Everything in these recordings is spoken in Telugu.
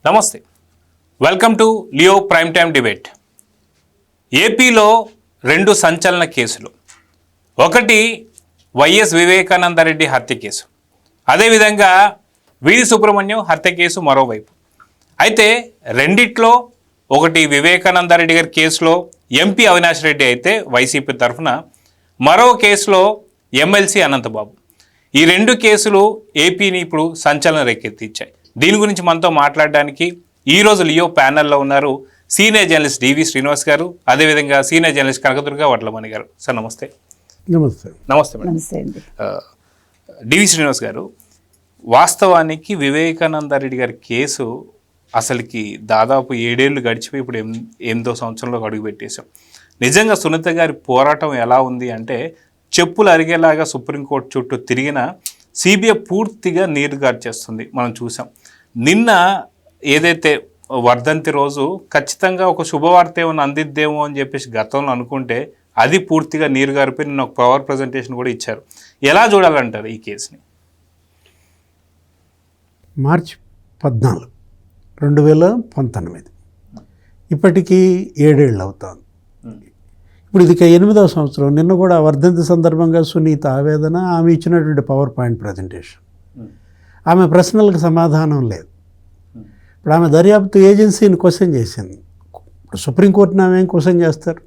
నమస్తే, welcome to Leo prime time debate. ఏపీలో రెండు సంచలన కేసులు. ఒకటి వైఎస్ వివేకానందరెడ్డి హత్య కేసు, అదేవిధంగా వీరి సుబ్రహ్మణ్యం హత్య కేసు మరోవైపు. అయితే రెండిట్లో ఒకటి వివేకానందరెడ్డి గారి కేసులో ఎంపీ అవినాష్ రెడ్డి అయితే వైసీపీ తరఫున, మరో కేసులో ఎమ్మెల్సీ అనంతబాబు. ఈ రెండు కేసులు ఏపీని ఇప్పుడు సంచలనం రేకెత్తించాయి. దీని గురించి మనతో మాట్లాడడానికి ఈరోజు లియో ప్యానెల్లో ఉన్నారు సీనియర్ జర్నలిస్ట్ డివి శ్రీనివాస్ గారు, అదేవిధంగా సీనియర్ జర్నలిస్ట్ కనకదుర్గ వడ్లమణి గారు. సార్ నమస్తే. నమస్తే. నమస్తే మేడం. డివి శ్రీనివాస్ గారు, వాస్తవానికి వివేకానందరెడ్డి గారి కేసు అసలుకి దాదాపు 7 ఏళ్ళు గడిచిపోయి ఇప్పుడు 8వ సంవత్సరంలోకి అడుగుపెట్టేశాం. నిజంగా సునీత గారి పోరాటం ఎలా ఉంది అంటే, చెప్పులు అరిగేలాగా సుప్రీంకోర్టు చుట్టూ తిరిగిన సిబిఐ పూర్తిగా నీరు గార్చేస్తుంది. మనం చూసాం. నిన్న ఏదైతే వర్ధంతి రోజు ఖచ్చితంగా ఒక శుభవార్త ఏమైనా అందిద్దేమో అని చెప్పేసి గతంలో అనుకుంటే, అది పూర్తిగా నీరు గారిపోయి నిన్న ఒక పవర్ ప్రజెంటేషన్ కూడా ఇచ్చారు. ఎలా చూడాలంటారు ఈ కేసుని? మార్చి 14, 2019 ఇప్పటికీ 7 ఏళ్ళు అవుతుంది. ఇప్పుడు ఇది 8వ సంవత్సరం. నిన్న కూడా వర్ధంతి సందర్భంగా సునీత ఆవేదన, ఆమె ఇచ్చినటువంటి పవర్ పాయింట్ ప్రజెంటేషన్, ఆమె ప్రశ్నలకు సమాధానం లేదు. ఇప్పుడు ఆమె దర్యాప్తు ఏజెన్సీని క్వశ్చన్ చేసింది. ఇప్పుడు సుప్రీంకోర్టుని ఆమె ఏం క్వశ్చన్ చేస్తారు?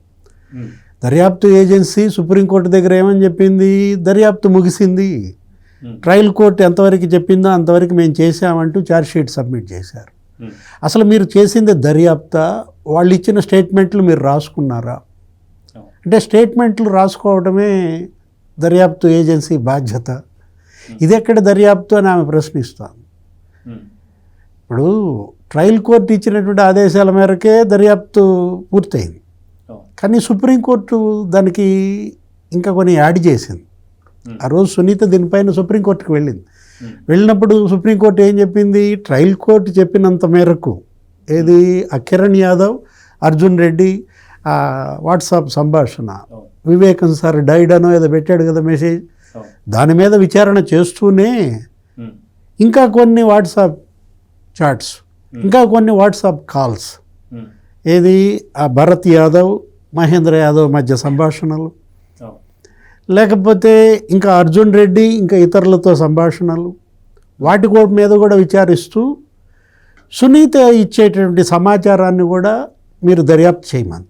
దర్యాప్తు ఏజెన్సీ సుప్రీంకోర్టు దగ్గర ఏమని చెప్పింది? దర్యాప్తు ముగిసింది, ట్రయల్ కోర్టు ఎంతవరకు చెప్పిందో అంతవరకు మేము చేసామంటూ ఛార్జ్షీట్ సబ్మిట్ చేశారు. అసలు మీరు చేసింది దర్యాప్తా? వాళ్ళు ఇచ్చిన స్టేట్మెంట్లు మీరు రాసుకున్నారా? అంటే స్టేట్మెంట్లు రాసుకోవడమే దర్యాప్తు ఏజెన్సీ బాధ్యత. ఇది ఎక్కడ దర్యాప్తు అని ఆమె ప్రశ్నిస్తాను. ఇప్పుడు ట్రయల్ కోర్టు ఇచ్చినటువంటి ఆదేశాల మేరకే దర్యాప్తు పూర్తయింది, కానీ సుప్రీంకోర్టు దానికి ఇంకా కొన్ని యాడ్ చేసింది. ఆ రోజు సునీత దీనిపైన సుప్రీంకోర్టుకు వెళ్ళినప్పుడు సుప్రీంకోర్టు ఏం చెప్పింది? ట్రయల్ కోర్టు చెప్పినంత మేరకు, ఏది కిరణ్ యాదవ్, అర్జున్ రెడ్డి వాట్సాప్ సంభాషణ, వివేకం సార్ డైడ్ అనో ఏదో పెట్టాడు కదా మెసేజ్, దాని మీద విచారణ చేస్తూనే ఇంకా కొన్ని వాట్సాప్ చాట్స్, ఇంకా కొన్ని వాట్సాప్ కాల్స్, ఏది ఆ భరత్ యాదవ్, మహేంద్ర యాదవ్ మధ్య సంభాషణలు, లేకపోతే ఇంకా అర్జున్ రెడ్డి ఇంకా ఇతరులతో సంభాషణలు, వాటి మీద కూడా విచారిస్తూ సునీత ఇచ్చేటువంటి సమాచారాన్ని కూడా మీరు దర్యాప్తు చేయమని,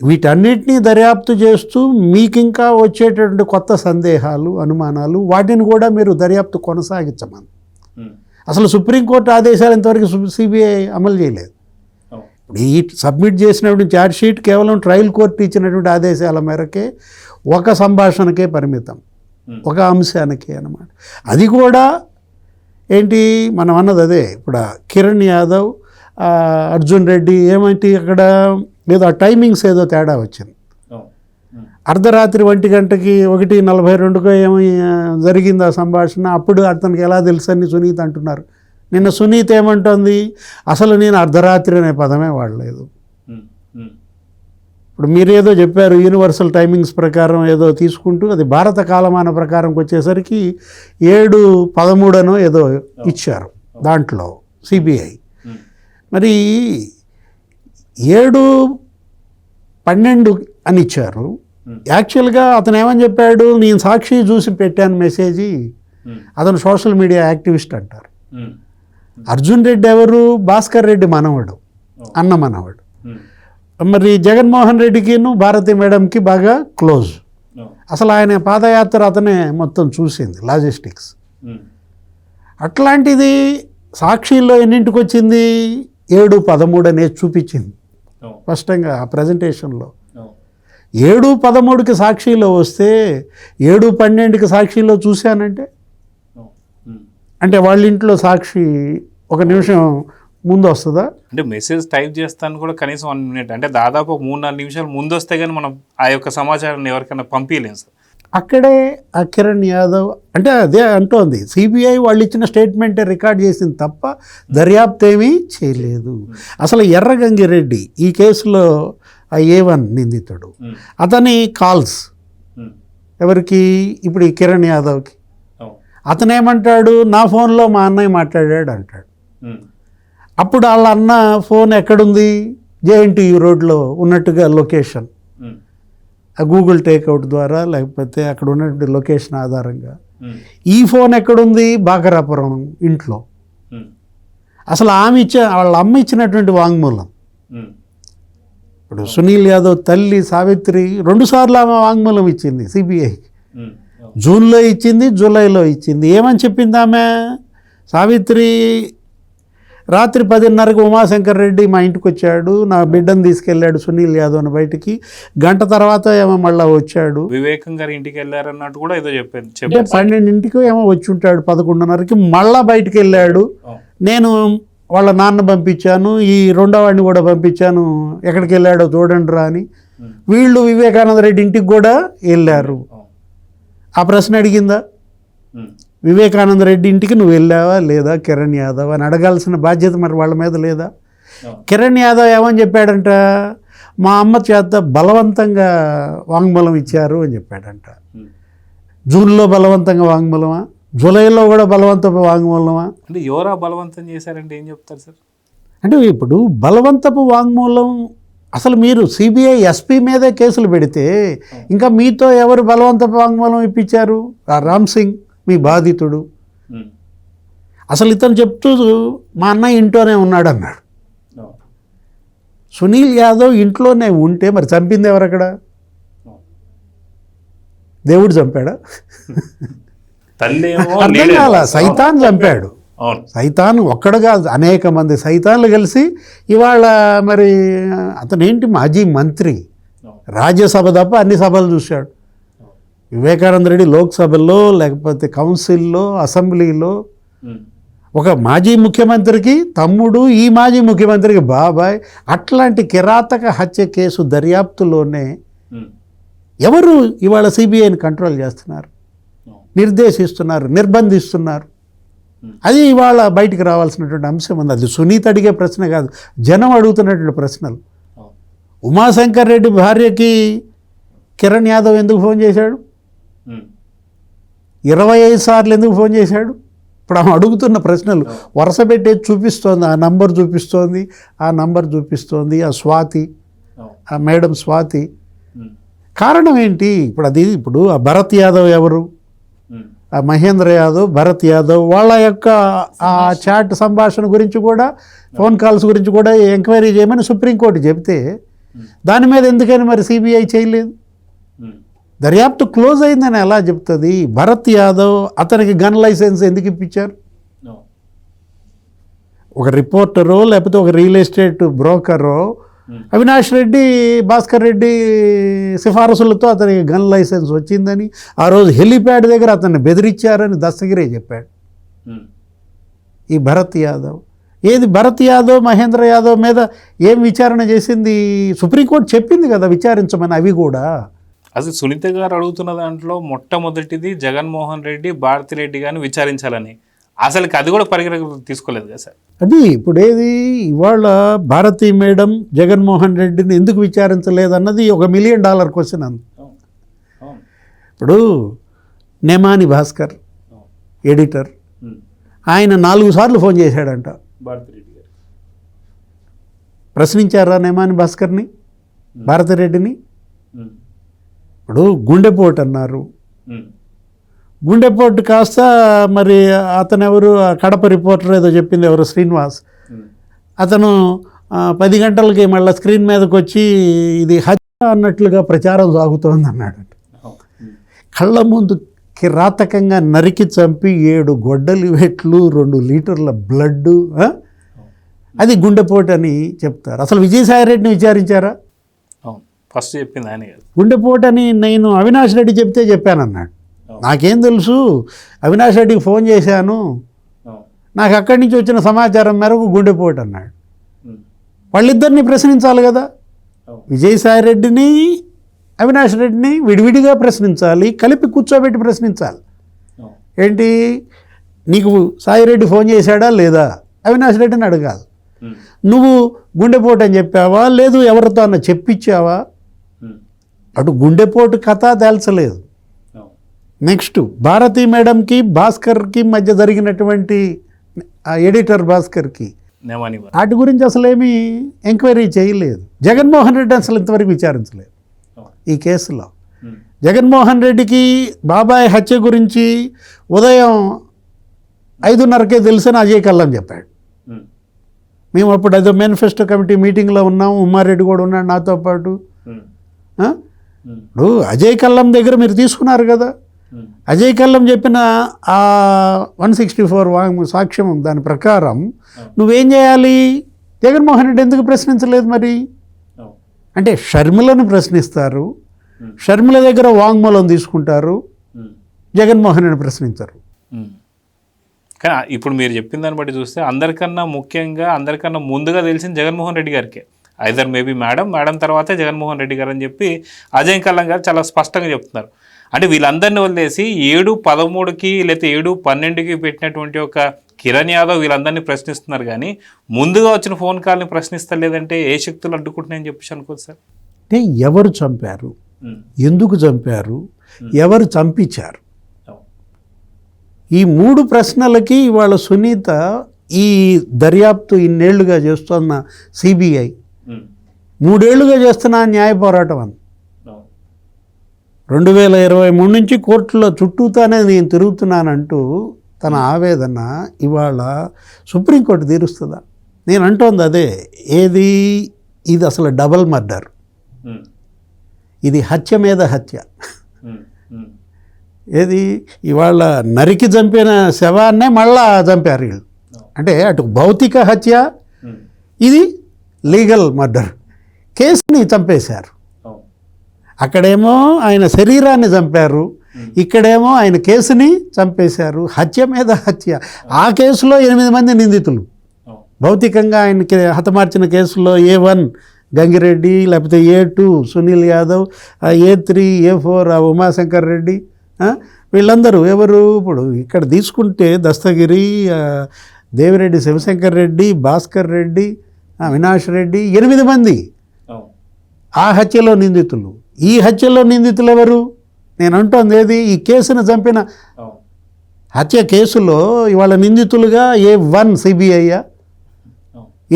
వీటన్నిటినీ దర్యాప్తు చేస్తూ మీకు ఇంకా వచ్చేటటువంటి కొత్త సందేహాలు, అనుమానాలు, వాటిని కూడా మీరు దర్యాప్తు కొనసాగించమని. అసలు సుప్రీంకోర్టు ఆదేశాలు ఇంతవరకు సిబిఐ అమలు చేయలేదు. ఇప్పుడు ఈ సబ్మిట్ చేసినటువంటి ఛార్జ్షీట్ కేవలం ట్రయల్ కోర్టు ఇచ్చినటువంటి ఆదేశాల మేరకే, ఒక సంభాషణకే పరిమితం, ఒక అంశానికే అన్నమాట. అది కూడా ఏంటి మనం అన్నది అదే. ఇప్పుడు కిరణ్ యాదవ్, అర్జున్ రెడ్డి ఏమంటే అక్కడ ఏదో ఆ టైమింగ్స్ ఏదో తేడా వచ్చింది. అర్ధరాత్రి 1 గంటకి 1:42 ఏమో జరిగింది ఆ సంభాషణ. అప్పుడు అతనికి ఎలా తెలుసు అని సునీత అంటున్నారు. నిన్న సునీత ఏమంటుంది? అసలు నేను అర్ధరాత్రి అనే పదమే వాడలేదు. ఇప్పుడు మీరేదో చెప్పారు యూనివర్సల్ టైమింగ్స్ ప్రకారం ఏదో తీసుకుంటూ, అది భారత కాలమాన ప్రకారంకి వచ్చేసరికి 7:13 అనో ఏదో ఇచ్చారు దాంట్లో సిబిఐ. మరి 7:12 అని ఇచ్చారు. యాక్చువల్గా అతను ఏమని చెప్పాడు? నేను సాక్షి చూసి పెట్టాను మెసేజీ. అతను సోషల్ మీడియా యాక్టివిస్ట్ అంటారు. అర్జున్ రెడ్డి ఎవరు? భాస్కర్ రెడ్డి మనవడు, అన్న మనవడు. మరి జగన్మోహన్ రెడ్డికిను భారతి మేడంకి బాగా క్లోజ్. అసలు ఆయన పాదయాత్ర అతనే మొత్తం చూసింది, లాజిస్టిక్స్. అట్లాంటిది సాక్షిలో ఎన్నింటికి వచ్చింది? 7:13 అనేది చూపించింది స్పష్టంగా ఆ ప్రజెంటేషన్లో. 7:13కి సాక్షిలో వస్తే 7:12కి సాక్షిలో చూశానంటే, అంటే వాళ్ళ ఇంట్లో సాక్షి 1 నిమిషం ముందు వస్తుందా? అంటే మెసేజ్ టైప్ చేస్తాను కూడా కనీసం 1 మినిట్, అంటే దాదాపు 3-4 నిమిషాలు ముందు వస్తే కానీ మనం ఆ యొక్క సమాచారాన్ని ఎవరికైనా పంపించలేము సార్. అక్కడే ఆ కిరణ్ యాదవ్ అంటే అదే అంటోంది, సిబిఐ వాళ్ళు ఇచ్చిన స్టేట్మెంటే రికార్డ్ చేసింది తప్ప దర్యాప్తు ఏమీ చేయలేదు. అసలు ఎర్రగంగిరెడ్డి ఈ కేసులో A1 నిందితుడు, అతని కాల్స్ ఎవరికి? ఇప్పుడు ఈ కిరణ్ యాదవ్కి. అతనేమంటాడు? నా ఫోన్లో మా అన్నయ్య మాట్లాడాడు అంటాడు. అప్పుడు వాళ్ళ అన్న ఫోన్ ఎక్కడుంది, జేఎన్టీయూ రోడ్లో ఉన్నట్టుగా లొకేషన్, ఆ గూగుల్ టేక్అవుట్ ద్వారా లేకపోతే అక్కడ ఉన్నటువంటి లొకేషన్ ఆధారంగా. ఈ ఫోన్ ఎక్కడుంది, బాకరాపురం ఇంట్లో. అసలు వాళ్ళ అమ్మ ఇచ్చినటువంటి వాంగ్మూలం, ఇప్పుడు సునీల్ యాదవ్ తల్లి సావిత్రి 2 సార్లు ఆమె వాంగ్మూలం ఇచ్చింది సిబిఐకి. జూన్లో ఇచ్చింది, జూలైలో ఇచ్చింది. ఏమని చెప్పింది ఆమె? సావిత్రి రాత్రి 10:30కి ఉమాశంకర్ రెడ్డి మా ఇంటికి వచ్చాడు, నా బిడ్డను తీసుకెళ్ళాడు సునీల్ యాదవ్ని బయటికి, గంట తర్వాత ఏమో మళ్ళీ వచ్చాడు. వివేకం గారి ఇంటికి వెళ్ళారన్నట్టు కూడా ఏదో చెప్పాను. 12ంటికి ఏమో వచ్చి ఉంటాడు, 11:30కి మళ్ళా బయటికి వెళ్ళాడు. నేను వాళ్ళ నాన్న పంపించాను, ఈ రెండో వాడిని కూడా పంపించాను, ఎక్కడికి వెళ్ళాడో చూడండి రా అని. వీళ్ళు వివేకానంద రెడ్డి ఇంటికి కూడా వెళ్ళారు. ఆ ప్రశ్న అడిగిందా? వివేకానంద రెడ్డి ఇంటికి నువ్వు వెళ్ళావా లేదా కిరణ్ యాదవ్ అని అడగాల్సిన బాధ్యత మరి వాళ్ళ మీద లేదా? కిరణ్ యాదవ్ ఏమని చెప్పాడంట, మా అమ్మ చేత బలవంతంగా వాంగ్మూలం ఇచ్చారు అని చెప్పాడంట. జూన్లో బలవంతంగా వాంగ్మూలమా, జూలైలో కూడా బలవంతపు వాంగ్మూలమా? అంటే ఎవరా బలవంతం చేశారంటే ఏం చెప్తారు సార్? అంటే ఇప్పుడు బలవంతపు వాంగ్మూలం, అసలు మీరు సిబిఐ ఎస్పీ మీదే కేసులు పెడితే ఇంకా మీతో ఎవరు బలవంతపు వాంగ్మూలం ఇప్పించారు? ఆ రామ్ సింగ్ మీ బాధితుడు. అసలు ఇతను చెప్తూ మా అన్నయ్య ఇంట్లోనే ఉన్నాడు అన్నాడు. సునీల్ యాదవ్ ఇంట్లోనే ఉంటే మరి చంపింది ఎవరు అక్కడ? దేవుడు చంపాడా? అర్థం కాల. సైతాన్ చంపాడు. సైతాన్ ఒక్కడు కాదు, అనేక మంది సైతాన్లు కలిసి ఇవాళ మరి అతనేంటి మాజీ మంత్రి, రాజ్యసభ తప్ప అన్ని సభలు చూశాడు. వివేకానంద రెడ్డి లోక్సభలో లేకపోతే కౌన్సిల్లో అసెంబ్లీలో ఒక మాజీ ముఖ్యమంత్రికి తమ్ముడు, ఈ మాజీ ముఖ్యమంత్రికి బాబాయ్. అట్లాంటి కిరాతక హత్య కేసు దర్యాప్తులోనే ఎవరు ఇవాళ సిబిఐని కంట్రోల్ చేస్తున్నారు, నిర్దేశిస్తున్నారు, నిర్బంధిస్తున్నారు? అది ఇవాళ బయటికి రావాల్సినటువంటి అంశం ఉంది. అది సునీత అడిగే ప్రశ్న కాదు, జనం అడుగుతున్నటువంటి ప్రశ్నలు. ఉమాశంకర్ రెడ్డి భార్యకి కిరణ్ యాదవ్ ఎందుకు ఫోన్ చేశాడు? 25 సార్లు ఎందుకు ఫోన్ చేశాడు? ఇప్పుడు ఆమె అడుగుతున్న ప్రశ్నలు వరుస పెట్టేది చూపిస్తోంది. ఆ నంబర్ చూపిస్తోంది, ఆ నంబర్ చూపిస్తోంది. ఆ స్వాతి, ఆ మేడం స్వాతి. కారణం ఏంటి? ఇప్పుడు ఆ భరత్ యాదవ్ ఎవరు? ఆ మహేంద్ర యాదవ్, భరత్ యాదవ్ వాళ్ళ యొక్క ఆ చాట్ సంభాషణ గురించి కూడా, ఫోన్ కాల్స్ గురించి కూడా ఎంక్వైరీ చేయమని సుప్రీంకోర్టు చెబితే దాని మీద ఎందుకని మరి సిబిఐ చేయలేదు? దర్యాప్తు క్లోజ్ అయిందని ఎలా చెప్తుంది? భరత్ యాదవ్ అతనికి గన్ లైసెన్స్ ఎందుకు ఇప్పించారు? ఒక రిపోర్టరో లేకపోతే ఒక రియల్ ఎస్టేట్ బ్రోకరో అవినాష్ రెడ్డి, భాస్కర్ రెడ్డి సిఫారసులతో అతనికి గన్ లైసెన్స్ వచ్చిందని, ఆ రోజు హెలిప్యాడ్ దగ్గర అతన్ని బెదిరించారని దస్తగిరే చెప్పాడు. ఈ భరత్ యాదవ్ ఏది? భరత్ యాదవ్, మహేంద్ర యాదవ్ మీద ఏం విచారణ చేసింది? సుప్రీంకోర్టు చెప్పింది కదా విచారించమని. అవి కూడా అసలు సునీత గారు అడుగుతున్న దాంట్లో మొట్టమొదటిది జగన్మోహన్ రెడ్డి, భారతిరెడ్డి గారిని విచారించాలని. అసలు అది కూడా పరిగణలోకి తీసుకోలేదు కదా సార్. అది ఇప్పుడు ఏది ఇవాళ భారతీ మేడం జగన్మోహన్ రెడ్డిని ఎందుకు విచారించలేదన్నది $1 మిలియన్ క్వశ్చన్. ఇప్పుడు నేమాని భాస్కర్ ఎడిటర్, ఆయన 4 సార్లు ఫోన్ చేశాడంట. ప్రశ్నించారా నేమాని భాస్కర్ని, భారతిరెడ్డిని? ఇప్పుడు గుండెపోటు అన్నారు. గుండెపోటు కాస్త మరి అతను ఎవరు, కడప రిపోర్టర్ ఏదో చెప్పింది ఎవరు, శ్రీనివాస్, అతను 10 గంటలకి మళ్ళీ స్క్రీన్ మీదకి వచ్చి ఇది హత్య అన్నట్లుగా ప్రచారం సాగుతోంది అన్నాడు. కళ్ళ ముందు కిరాతకంగా నరికి చంపి 7 గొడ్డలి వెట్లు, 2 లీటర్ల బ్లడ్, అది గుండెపోటు అని చెప్తారు. అసలు విజయసాయి రెడ్డిని విచారించారా? ఫస్ట్ చెప్పింది ఆయన. గుండెపోటు అని నేను అవినాష్ రెడ్డి చెప్తే చెప్పానన్నాడు. నాకేం తెలుసు, అవినాష్ రెడ్డికి ఫోన్ చేశాను, నాకు అక్కడి నుంచి వచ్చిన సమాచారం మేరకు గుండెపోటు అన్నాడు. వాళ్ళిద్దరిని ప్రశ్నించాలి కదా. విజయసాయి రెడ్డిని, అవినాష్ రెడ్డిని విడివిడిగా ప్రశ్నించాలి, కలిపి కూర్చోబెట్టి ప్రశ్నించాలి. ఏంటి, నీకు సాయిరెడ్డి ఫోన్ చేశాడా లేదా, అవినాష్ రెడ్డిని అడగాలి. నువ్వు గుండెపోటు అని చెప్పావా, లేదు ఎవరితో అన్న చెప్పించావా? అటు గుండెపోటు కథ తేల్చలేదు. నెక్స్ట్ భారతీ మేడంకి భాస్కర్కి మధ్య జరిగినటువంటి ఆ ఎడిటర్ భాస్కర్కి వాటి గురించి అసలు ఏమీ ఎంక్వైరీ చేయలేదు. జగన్మోహన్ రెడ్డి అసలు ఇంతవరకు విచారించలేదు ఈ కేసులో. జగన్మోహన్ రెడ్డికి బాబాయ్ హత్య గురించి ఉదయం 5:30కే తెలుసని అజయ్ కల్లం చెప్పాడు. మేము అప్పుడు అదో మేనిఫెస్టో కమిటీ మీటింగ్లో ఉన్నాము, ఉమ్మారెడ్డి కూడా ఉన్నాడు నాతో పాటు. ఇప్పుడు అజయ్ కల్లం దగ్గర మీరు తీసుకున్నారు కదా, అజయ్ కల్లం చెప్పిన ఆ 164 సాక్ష్యం దాని ప్రకారం నువ్వేం చేయాలి? జగన్మోహన్ రెడ్డి ఎందుకు ప్రశ్నించలేదు మరి? అంటే షర్మిలను ప్రశ్నిస్తారు, షర్మిల దగ్గర వాంగ్మూలం తీసుకుంటారు, జగన్మోహన్ రెడ్డి ప్రశ్నించరు. కానీ ఇప్పుడు మీరు చెప్పిన దాన్ని బట్టి చూస్తే అందరికన్నా ముఖ్యంగా అందరికన్నా ముందుగా తెలిసింది జగన్మోహన్ రెడ్డి గారికే. ఐదర్ మేబీ మేడం తర్వాతే జగన్మోహన్ రెడ్డి గారు అని చెప్పి అజయ్ కల్లం గారు చాలా స్పష్టంగా చెప్తున్నారు. అంటే వీళ్ళందరినీ వదిలేసి 7-13కి లేకపోతే 7-12కి పెట్టినటువంటి ఒక కిరణ్ యాదవ్ వీళ్ళందరినీ ప్రశ్నిస్తున్నారు, కానీ ముందుగా వచ్చిన ఫోన్ కాల్ని ప్రశ్నిస్తలేదంటే ఏ శక్తులు అడ్డుకుంటున్నాయని చెప్పేసి అనుకోవచ్చు సార్. అంటే ఎవరు చంపారు, ఎందుకు చంపారు, ఎవరు చంపించారు, ఈ 3 ప్రశ్నలకి ఇవాళ సునీత ఈ దర్యాప్తు ఇన్నేళ్లుగా చేస్తున్న సిబిఐ 3 ఏళ్లుగా చేస్తున్న న్యాయ పోరాటం అని 2023 నుంచి కోర్టులో చుట్టూతానే నేను తిరుగుతున్నానంటూ తన ఆవేదన ఇవాళ సుప్రీంకోర్టు తీరుస్తుందా? నేను అంటోంది అదే. ఏది ఇది అసలు డబల్ మర్డర్, ఇది హత్య మీద హత్య. ఏది ఇవాళ నరికి చంపిన శవాన్నే మళ్ళా చంపారు వీళ్ళు. అంటే అటు భౌతిక హత్య, ఇది లీగల్ మర్డర్. కేసుని చంపేశారు. అక్కడేమో ఆయన శరీరాన్ని చంపారు, ఇక్కడేమో ఆయన కేసుని చంపేశారు. హత్య మీద హత్య. ఆ కేసులో 8 మంది నిందితులు. భౌతికంగా ఆయనకి హతమార్చిన కేసులో A1 గంగిరెడ్డి, లేకపోతే A2 Sunil Yadav, A3 A4 Umashankar Reddy, వీళ్ళందరూ ఎవరు? ఇప్పుడు ఇక్కడ తీసుకుంటే దస్తగిరి, దేవిరెడ్డి శివశంకర్ రెడ్డి, భాస్కర్ రెడ్డి, అవినాష్ రెడ్డి, 8 మంది ఆ హత్యలో నిందితులు. ఈ హత్యలో నిందితులు ఎవరు? నేను అంటోంది ఏది, ఈ కేసును చంపిన హత్య కేసులో ఇవాళ నిందితులుగా A1 CBI,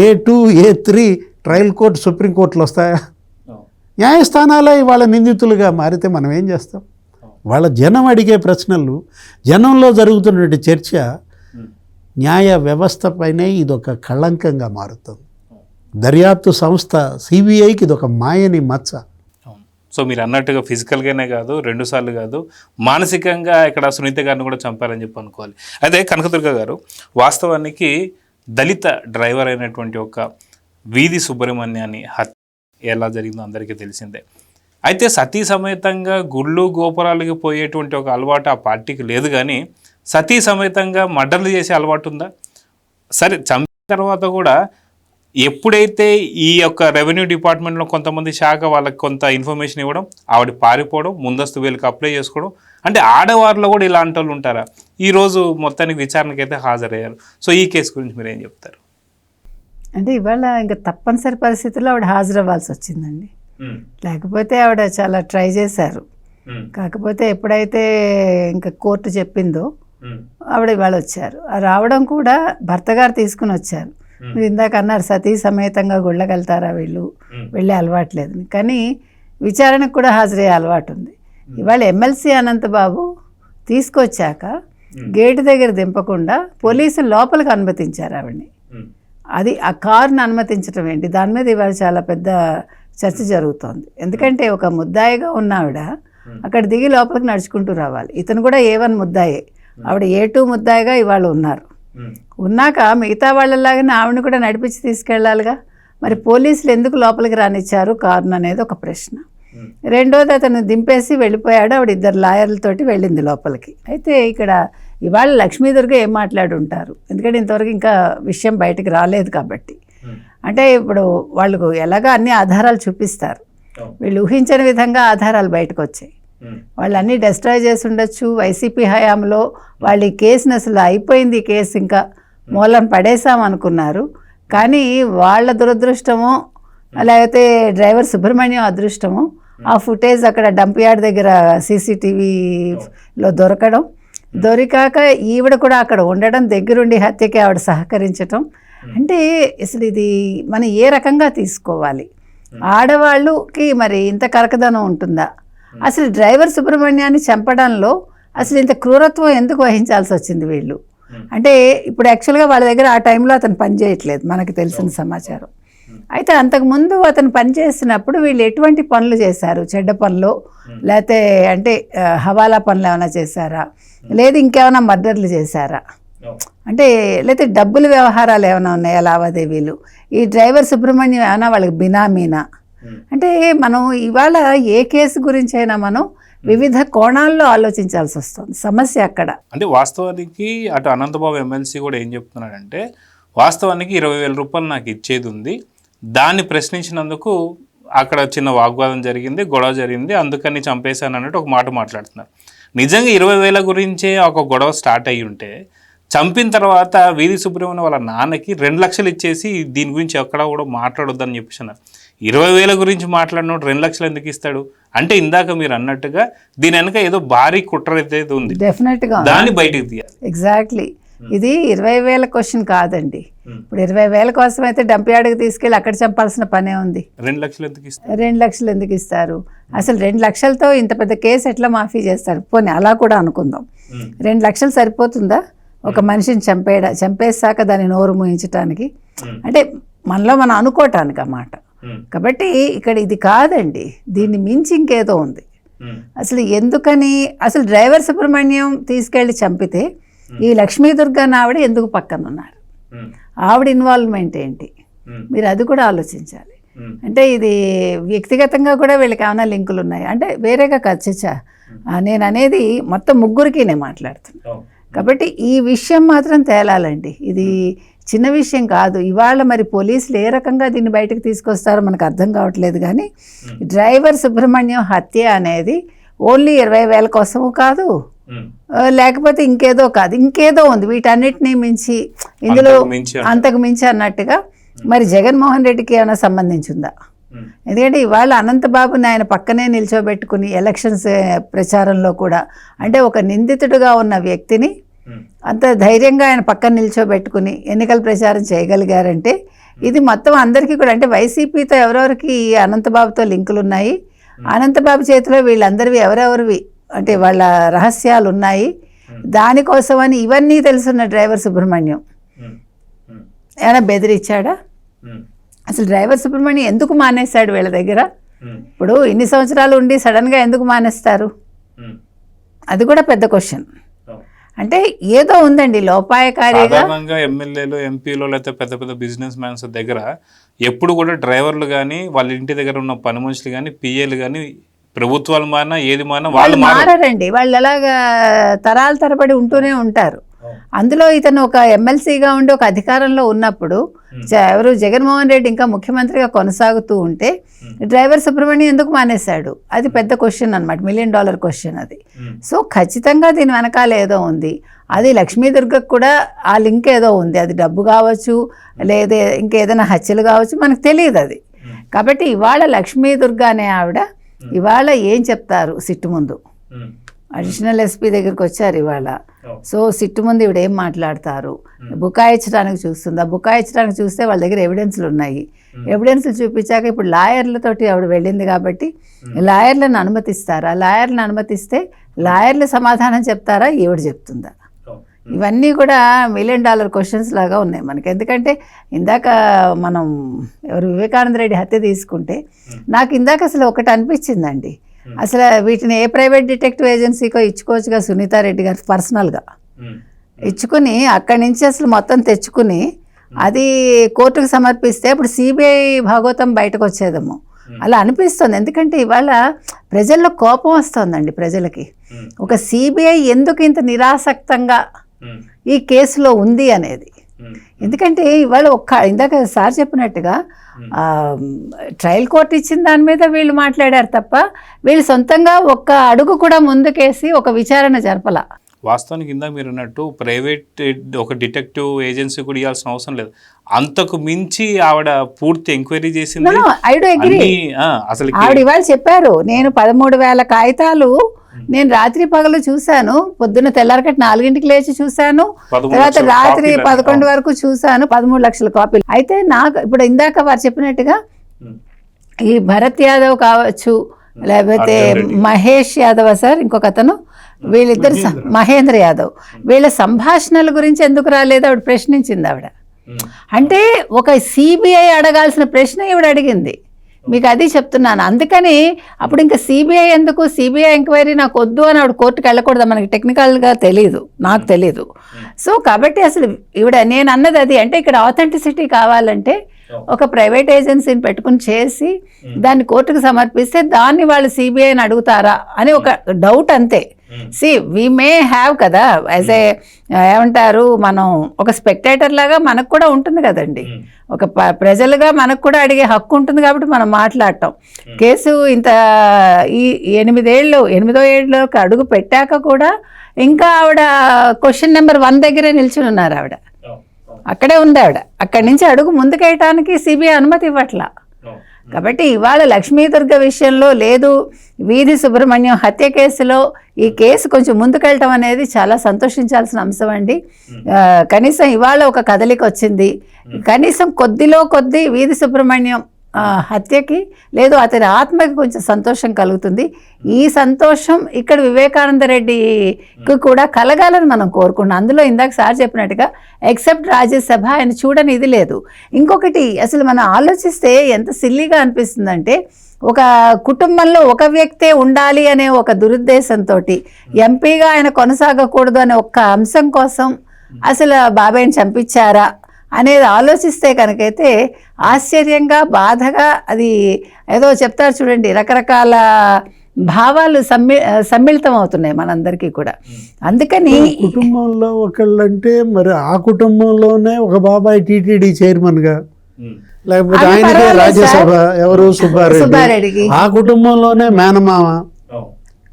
A2 A3 trial court సుప్రీంకోర్టులు వస్తాయా? న్యాయస్థానాలే ఇవాళ నిందితులుగా మారితే మనం ఏం చేస్తాం? వాళ్ళ జనం అడిగే ప్రశ్నలు, జనంలో జరుగుతున్నటువంటి చర్చ న్యాయ వ్యవస్థపైనే ఇదొక కళంకంగా మారుతుంది. దర్యాప్తు సంస్థ సిబిఐకి ఇదొక మాయని మచ్చ. సో మీరు అన్నట్టుగా ఫిజికల్గానే కాదు, 2 సార్లు కాదు, మానసికంగా ఇక్కడ సునీత గారిని కూడా చంపారని చెప్పి అనుకోవాలి. అయితే కనకదుర్గ గారు, వాస్తవానికి దళిత డ్రైవర్ అయినటువంటి ఒక వీధి సుబ్రహ్మణ్యాన్ని హత్య ఎలా జరిగిందో అందరికీ తెలిసిందే. అయితే సతీ సమేతంగా గుళ్ళు గోపురాలకి పోయేటువంటి ఒక అలవాటు ఆ పార్టీకి లేదు, కానీ సతీ సమేతంగా మర్డర్లు చేసే అలవాటు ఉందా? సరే, చంపిన తర్వాత కూడా ఎప్పుడైతే ఈ యొక్క రెవెన్యూ డిపార్ట్మెంట్లో కొంతమంది శాఖ వాళ్ళకి కొంత ఇన్ఫర్మేషన్ ఇవ్వడం, ఆవిడ పారిపోవడం, ముందస్తు వీళ్ళకి అప్లై చేసుకోవడం, అంటే ఆడవారిలో కూడా ఇలాంటి వాళ్ళు ఉంటారా? ఈరోజు మొత్తానికి విచారణకి అయితే హాజరయ్యారు. సో ఈ కేసు గురించి మీరు ఏం చెప్తారు? అంటే ఇవాళ ఇంకా తప్పనిసరి పరిస్థితుల్లో ఆవిడ హాజరవ్వాల్సి వచ్చిందండి. లేకపోతే ఆవిడ చాలా ట్రై చేశారు. కాకపోతే ఎప్పుడైతే ఇంకా కోర్టు చెప్పిందో ఆవిడ ఇవాళ వచ్చారు. రావడం కూడా భర్త గారు తీసుకుని వచ్చారు. మీరు ఇందాక అన్నారు సతీ సమేతంగా గుళ్ళకెళ్తారా వీళ్ళు, వెళ్ళే అలవాట్లేదు, కానీ విచారణకు కూడా హాజరయ్యే అలవాటు ఉంది. ఇవాళ ఎమ్మెల్సీ అనంతబాబు తీసుకొచ్చాక గేటు దగ్గర దింపకుండా పోలీసులు లోపలికి అనుమతించారు ఆవిడని. అది ఆ కారుని అనుమతించడం ఏంటి? దాని మీద ఇవాళ చాలా పెద్ద చర్చ జరుగుతోంది. ఎందుకంటే ఒక ముద్దాయిగా ఉన్న ఆవిడ అక్కడ దిగి లోపలికి నడుచుకుంటూ రావాలి. ఇతను కూడా A1 ముద్దాయే, ఆవిడ A2 ముద్దాయిగా ఇవాళ ఉన్నారు. ఉన్నాక మిగతా వాళ్ళలాగానే ఆవిడని కూడా నడిపించి తీసుకెళ్లాలిగా. మరి పోలీసులు ఎందుకు లోపలికి రానిచ్చారు కారును అనేది ఒక ప్రశ్న. రెండోది, అతను దింపేసి వెళ్ళిపోయాడు. ఆవిడ 2 లాయర్లతోటి వెళ్ళింది లోపలికి. అయితే ఇక్కడ ఇవాళ లక్ష్మీదుర్గ ఏం మాట్లాడి ఉంటారు, ఎందుకంటే ఇంతవరకు ఇంకా విషయం బయటకు రాలేదు కాబట్టి. అంటే ఇప్పుడు వాళ్ళకు ఎలాగా అన్ని ఆధారాలు చూపిస్తారు, వీళ్ళు ఊహించని విధంగా ఆధారాలు బయటకు వచ్చాయి. వాళ్ళు అన్నీ డెస్ట్రాయ్ చేసి ఉండొచ్చు. వైసీపీ హయాంలో వాళ్ళు ఈ కేసుని అసలు అయిపోయింది, ఈ కేసు ఇంకా మూలం పడేసాం అనుకున్నారు. కానీ వాళ్ళ దురదృష్టమో లేకపోతే డ్రైవర్ సుబ్రహ్మణ్యం అదృష్టమో ఆ ఫుటేజ్ అక్కడ డంప్ యార్డ్ దగ్గర CCTVలో దొరకడం, దొరికాక ఈవిడ కూడా అక్కడ ఉండడం, దగ్గరుండి హత్యకి ఆవిడ సహకరించటం, అంటే అసలు ఇది మనం ఏ రకంగా తీసుకోవాలి? ఆడవాళ్ళకి మరి ఇంత కరకదనం ఉంటుందా? అసలు డ్రైవర్ సుబ్రహ్మణ్యాన్ని చంపడంలో అసలు ఇంత క్రూరత్వం ఎందుకు వహించాల్సి వచ్చింది వీళ్ళు? అంటే ఇప్పుడు యాక్చువల్గా వాళ్ళ దగ్గర ఆ టైంలో అతను పని చేయట్లేదు, మనకు తెలిసిన సమాచారం. అయితే అంతకుముందు అతను పనిచేస్తున్నప్పుడు వీళ్ళు ఎటువంటి పనులు చేశారు? చెడ్డ పనులు, లేకపోతే అంటే హవాలా పనులు ఏమైనా చేశారా, లేదు ఇంకేమైనా మర్డర్లు చేశారా, అంటే లేకపోతే డబ్బుల వ్యవహారాలు ఏమైనా ఉన్నాయా, లావాదేవీలు? ఈ డ్రైవర్ సుబ్రహ్మణ్యం ఏమైనా వాళ్ళకి బినామీనా? అంటే మనం ఇవాళ ఏ కేసు గురించి అయినా మనం వివిధ కోణాల్లో ఆలోచించాల్సి వస్తుంది. సమస్య అక్కడ. అంటే వాస్తవానికి అటు అనంతబాబు ఎమ్మెల్సీ కూడా ఏం చెప్తున్నాడంటే, వాస్తవానికి 20,000 రూపాయలు నాకు ఇచ్చేది ఉంది, దాన్ని ప్రశ్నించినందుకు అక్కడ చిన్న వాగ్వాదం జరిగింది, గొడవ జరిగింది, అందుకని చంపేశాను అన్నట్టు ఒక మాట మాట్లాడుతున్నారు. నిజంగా 20,000 గురించే ఒక గొడవ స్టార్ట్ అయ్యి ఉంటే, చంపిన తర్వాత వీధి సుబ్రహ్మణ్యం వాళ్ళ నాన్నకి 2 లక్షలు ఇచ్చేసి దీని గురించి ఎక్కడా కూడా మాట్లాడొద్దని చెప్పేసి అన్నారు. 20,000 గురించి మాట్లాడినోడు 2 లక్షలు ఎందుకు ఇస్తాడు? అంటే ఇందాక మీరు అన్నట్టుగా దీని వెనక ఏదో భారీ కుట్ర అయితే ఉంది, డెఫినెట్గా దాన్ని బయటకు తీయాలి. ఎగ్జాక్ట్లీ. ఇది 20,000 క్వశ్చన్ కాదండి. ఇప్పుడు 20,000 కోసం అయితే డంప్ యార్డ్కి తీసుకెళ్ళి అక్కడ చంపాల్సిన పనే ఉంది. 2 లక్షలు ఎందుకు ఇస్తారు? 2 లక్షలు ఎందుకు ఇస్తారు? అసలు 2 లక్షలతో ఇంత పెద్ద కేసు ఎట్లా మాఫీ చేస్తారు? పోనీ అలా కూడా అనుకుందాం. 2 లక్షలు సరిపోతుందా ఒక మనిషిని చంపేశాక దాన్ని నోరు మూయించటానికి? అంటే మనలో మనం అనుకోవటానికి అన్నమాట. కాబట్టి ఇక్కడ ఇది కాదండి, దీన్ని మించి ఇంకేదో ఉంది. అసలు ఎందుకని అసలు డ్రైవర్ సుబ్రహ్మణ్యం తీసుకెళ్ళి చంపితే ఈ లక్ష్మీ దుర్గా ఆవిడ ఎందుకు పక్కన ఉన్నారు? ఆవిడ ఇన్వాల్వ్మెంట్ ఏంటి? మీరు అది కూడా ఆలోచించాలి. అంటే ఇది వ్యక్తిగతంగా కూడా వీళ్ళకి ఏమైనా లింకులు ఉన్నాయి అంటే వేరేగా కాదు చచ్చా, నేను అనేది మొత్తం ముగ్గురికి నేను మాట్లాడుతున్నాను. కాబట్టి ఈ విషయం మాత్రం తేలాలండి, ఇది చిన్న విషయం కాదు. ఇవాళ మరి పోలీసులు ఏ రకంగా దీన్ని బయటకు తీసుకొస్తారో మనకు అర్థం కావట్లేదు. కానీ డ్రైవర్ సుబ్రహ్మణ్యం హత్య అనేది ఓన్లీ 20,000 కోసము కాదు, లేకపోతే ఇంకేదో కాదు, ఇంకేదో ఉంది వీటన్నిటినీ మించి, ఇందులో అంతకు మించి అన్నట్టుగా. మరి జగన్మోహన్ రెడ్డికి ఏమైనా సంబంధించిందా? ఎందుకంటే ఇవాళ అనంతబాబుని ఆయన పక్కనే నిల్చోబెట్టుకుని ఎలక్షన్స్ ప్రచారంలో కూడా, అంటే ఒక నిందితుడుగా ఉన్న వ్యక్తిని అంత ధైర్యంగా ఆయన పక్కన నిల్చోబెట్టుకుని ఎన్నికల ప్రచారం చేయగలిగారంటే ఇది మొత్తం అందరికీ కూడా, అంటే వైసీపీతో ఎవరెవరికి అనంతబాబుతో లింకులు ఉన్నాయి, అనంతబాబు చేతిలో వీళ్ళందరివి ఎవరెవరివి అంటే వాళ్ళ రహస్యాలు ఉన్నాయి, దానికోసమని ఇవన్నీ తెలుసున్న డ్రైవర్ సుబ్రహ్మణ్యం ఏమైనా బెదిరించాడా? అసలు డ్రైవర్ సుబ్రహ్మణ్యం ఎందుకు మానేశాడు వీళ్ళ దగ్గర? ఇప్పుడు ఇన్ని సంవత్సరాలు ఉండి సడన్గా ఎందుకు మానేస్తారు? అది కూడా పెద్ద క్వశ్చన్. అంటే ఏదో ఉందండి లోపాయకారిగా. ఎమ్మెల్యేలు, ఎంపీలు, లేకపోతే పెద్ద పెద్ద బిజినెస్ మ్యాన్స్ దగ్గర ఎప్పుడు కూడా డ్రైవర్లు కానీ, వాళ్ళ ఇంటి దగ్గర ఉన్న పని మనుషులు కానీ, పిఏలు కానీ, ప్రభుత్వాలు మారినా ఏది మారినా వాళ్ళు మారారండి. వాళ్ళు అలాగా తరాల తరబడి ఉంటూనే ఉంటారు. అందులో ఇతను ఒక ఎమ్మెల్సీగా ఉండి ఒక అధికారంలో ఉన్నప్పుడు ఎవరు జగన్మోహన్ రెడ్డి ఇంకా ముఖ్యమంత్రిగా కొనసాగుతూ ఉంటే డ్రైవర్ సుబ్రహ్మణ్యం ఎందుకు మానేశాడు? అది పెద్ద క్వశ్చన్ అన్నమాట, $1 మిలియన్ క్వశ్చన్ అది. సో ఖచ్చితంగా దీని వెనకాల ఏదో ఉంది. అది లక్ష్మీదుర్గకు కూడా ఆ లింక్ ఏదో ఉంది, అది డబ్బు కావచ్చు, లేదా ఇంకేదైనా హత్యలు కావచ్చు, మనకు తెలియదు అది. కాబట్టి ఇవాళ లక్ష్మీదుర్గ అనే ఆవిడ ఇవాళ ఏం చెప్తారు సిట్టు ముందు? అడిషనల్ ఎస్పీ దగ్గరికి వచ్చారు ఇవాళ. సో సిట్టు ముందు ఇవిడ ఏం మాట్లాడతారు? బుకాయించడానికి చూస్తుందా? బుకాయించడానికి చూస్తే వాళ్ళ దగ్గర ఎవిడెన్స్లు ఉన్నాయి. ఎవిడెన్స్లు చూపించాక ఇప్పుడు లాయర్లతోటి ఆవిడ వెళ్ళింది కాబట్టి లాయర్లను అనుమతిస్తారా? లాయర్లను అనుమతిస్తే లాయర్లు సమాధానం చెప్తారా? ఈవిడ చెప్తుందా? ఇవన్నీ కూడా $1 మిలియన్ క్వశ్చన్స్ లాగా ఉన్నాయి మనకి. ఎందుకంటే ఇందాక మనం వివేకానంద రెడ్డి హత్య తీసుకుంటే నాకు ఇందాక అసలు ఒకటి అనిపించిందండి, అసలు వీటిని ఏ ప్రైవేట్ డిటెక్టివ్ ఏజెన్సీకో ఇచ్చుకోవచ్చుగా, సునీతారెడ్డి గారు పర్సనల్గా ఇచ్చుకుని అక్కడి నుంచి అసలు మొత్తం తెచ్చుకుని అది కోర్టుకు సమర్పిస్తే అప్పుడు సిబిఐ భాగోతం బయటకు వచ్చేదేమో అలా అనిపిస్తుంది. ఎందుకంటే ఇవాళ ప్రజల్లో కోపం వస్తుందండి ప్రజలకి, ఒక సిబిఐ ఎందుకు ఇంత నిరాసక్తంగా ఈ కేసులో ఉంది అనేది. ఎందుకంటే ఇవాళ ఇందాక సార్ చెప్పినట్టుగా ట్రయల్ కోర్టు ఇచ్చిన దాని మీద వీళ్ళు మాట్లాడారు తప్ప వీళ్ళు సొంతంగా ఒక్క అడుగు కూడా ముందుకేసి ఒక విచారణ జరపల. వాస్తవానికి ఇందా మీరు అన్నట్టు ప్రైవేట్ ఒక డిటెక్టివ్ ఏజెన్సీ కూడా ఇవ్వాల్సిన అవసరం లేదు, అంతకు మించి ఆవిడ పూర్తి ఎంక్వైరీ చేసింది. అసలు ఆవిడ ఇవాళ చెప్పారు, నేను 13,000 కాగితాలు నేను రాత్రి పగలు చూశాను, పొద్దున్న తెల్లారకట్టు 4 లేచి చూశాను, 13 తర్వాత లక్షల రాత్రి కాపీలు 11 వరకు చూశాను, 13 లక్షల కాపీలు. అయితే నాకు ఇప్పుడు ఇందాక వారు చెప్పినట్టుగా ఈ భరత్ యాదవ్ కావచ్చు, లేకపోతే మహేష్ యాదవ్ సార్ ఇంకొక అతను, వీళ్ళిద్దరు మహేంద్ర యాదవ్, వీళ్ళ సంభాషణల గురించి ఎందుకు రాలేదు ఆవిడ ప్రశ్నించింది. ఆవిడ అంటే ఒక సిబిఐ అడగాల్సిన ప్రశ్న ఈవిడ అడిగింది. మీకు అది చెప్తున్నాను. అందుకని అప్పుడు ఇంకా సిబిఐ ఎందుకు, సిబిఐ ఎంక్వైరీ నాకు వద్దు అని ఆవిడ కోర్టుకు వెళ్ళకూడదు. మనకి టెక్నికల్గా తెలియదు, నాకు తెలీదు. సో కాబట్టి అసలు ఈవిడ నేను అన్నది అది. అంటే ఇక్కడ ఆథెంటిసిటీ కావాలంటే ఒక ప్రైవేట్ ఏజెన్సీని పెట్టుకుని చేసి దాన్ని కోర్టుకు సమర్పిస్తే దాన్ని వాళ్ళు సిబిఐని అడుగుతారా అని ఒక డౌట్ అంతే. వి మే హ్యావ్ కదా యాజ్ ఏ ఏమంటారు, మనం ఒక స్పెక్టేటర్ లాగా మనకు కూడా ఉంటుంది కదండి, ఒక ప్రజలుగా మనకు కూడా అడిగే హక్కు ఉంటుంది. కాబట్టి మనం మాట్లాడటం కేసు ఇంత ఈ 8వ ఏళ్ళలోకి అడుగు పెట్టాక కూడా ఇంకా ఆవిడ క్వశ్చన్ నెంబర్ 1 దగ్గరే నిల్చుని ఉన్నారు. ఆవిడ అక్కడే ఉంది. ఆవిడ అక్కడి నుంచి అడుగు ముందుకేయటానికి సిబిఐ అనుమతి ఇవ్వట్లా. కాబట్టి ఇవాళ లక్ష్మీదుర్గ విషయంలో లేదు, వీధి సుబ్రహ్మణ్యం హత్య కేసులో ఈ కేసు కొంచెం ముందుకెళ్ళటం అనేది చాలా సంతోషించాల్సిన అంశం అండి. కనీసం ఇవాళ ఒక కదలిక వచ్చింది. కనీసం కొద్దిలో కొద్ది వీధి సుబ్రహ్మణ్యం హత్యకి లేదు అతని ఆత్మకి కొంచెం సంతోషం కలుగుతుంది. ఈ సంతోషం ఇక్కడ వివేకానంద రెడ్డికి కూడా కలగాలని మనం కోరుకుంటున్నాం. అందులో ఇందాక సార్ చెప్పినట్టుగా ఎక్సెప్ట్ రాజ్యసభ ఆయన చూడని ఇది లేదు. ఇంకొకటి అసలు మనం ఆలోచిస్తే ఎంత సిల్లీగా అనిపిస్తుందంటే, ఒక కుటుంబంలో ఒక వ్యక్తే ఉండాలి అనే ఒక దురుద్దేశంతో ఎంపీగా ఆయన కొనసాగకూడదు అనే ఒక్క అంశం కోసం అసలు బాబాయ్ని చంపించారా అనేది ఆలోచిస్తే కనుకైతే ఆశ్చర్యంగా, బాధగా, అది ఏదో చెప్తారు చూడండి, రకరకాల భావాలు సమ్మిళితం అవుతున్నాయి మనందరికీ కూడా. అందుకని కుటుంబంలో ఒకళ్ళంటే మరి ఆ కుటుంబంలోనే ఒక బాబాయ్ టీటీడీ చైర్మన్గా, లేకపోతే ఆయనకే రాజ్యసభ ఎవరు సుబ్బారెడ్డి, ఆ కుటుంబంలోనే మేనమామ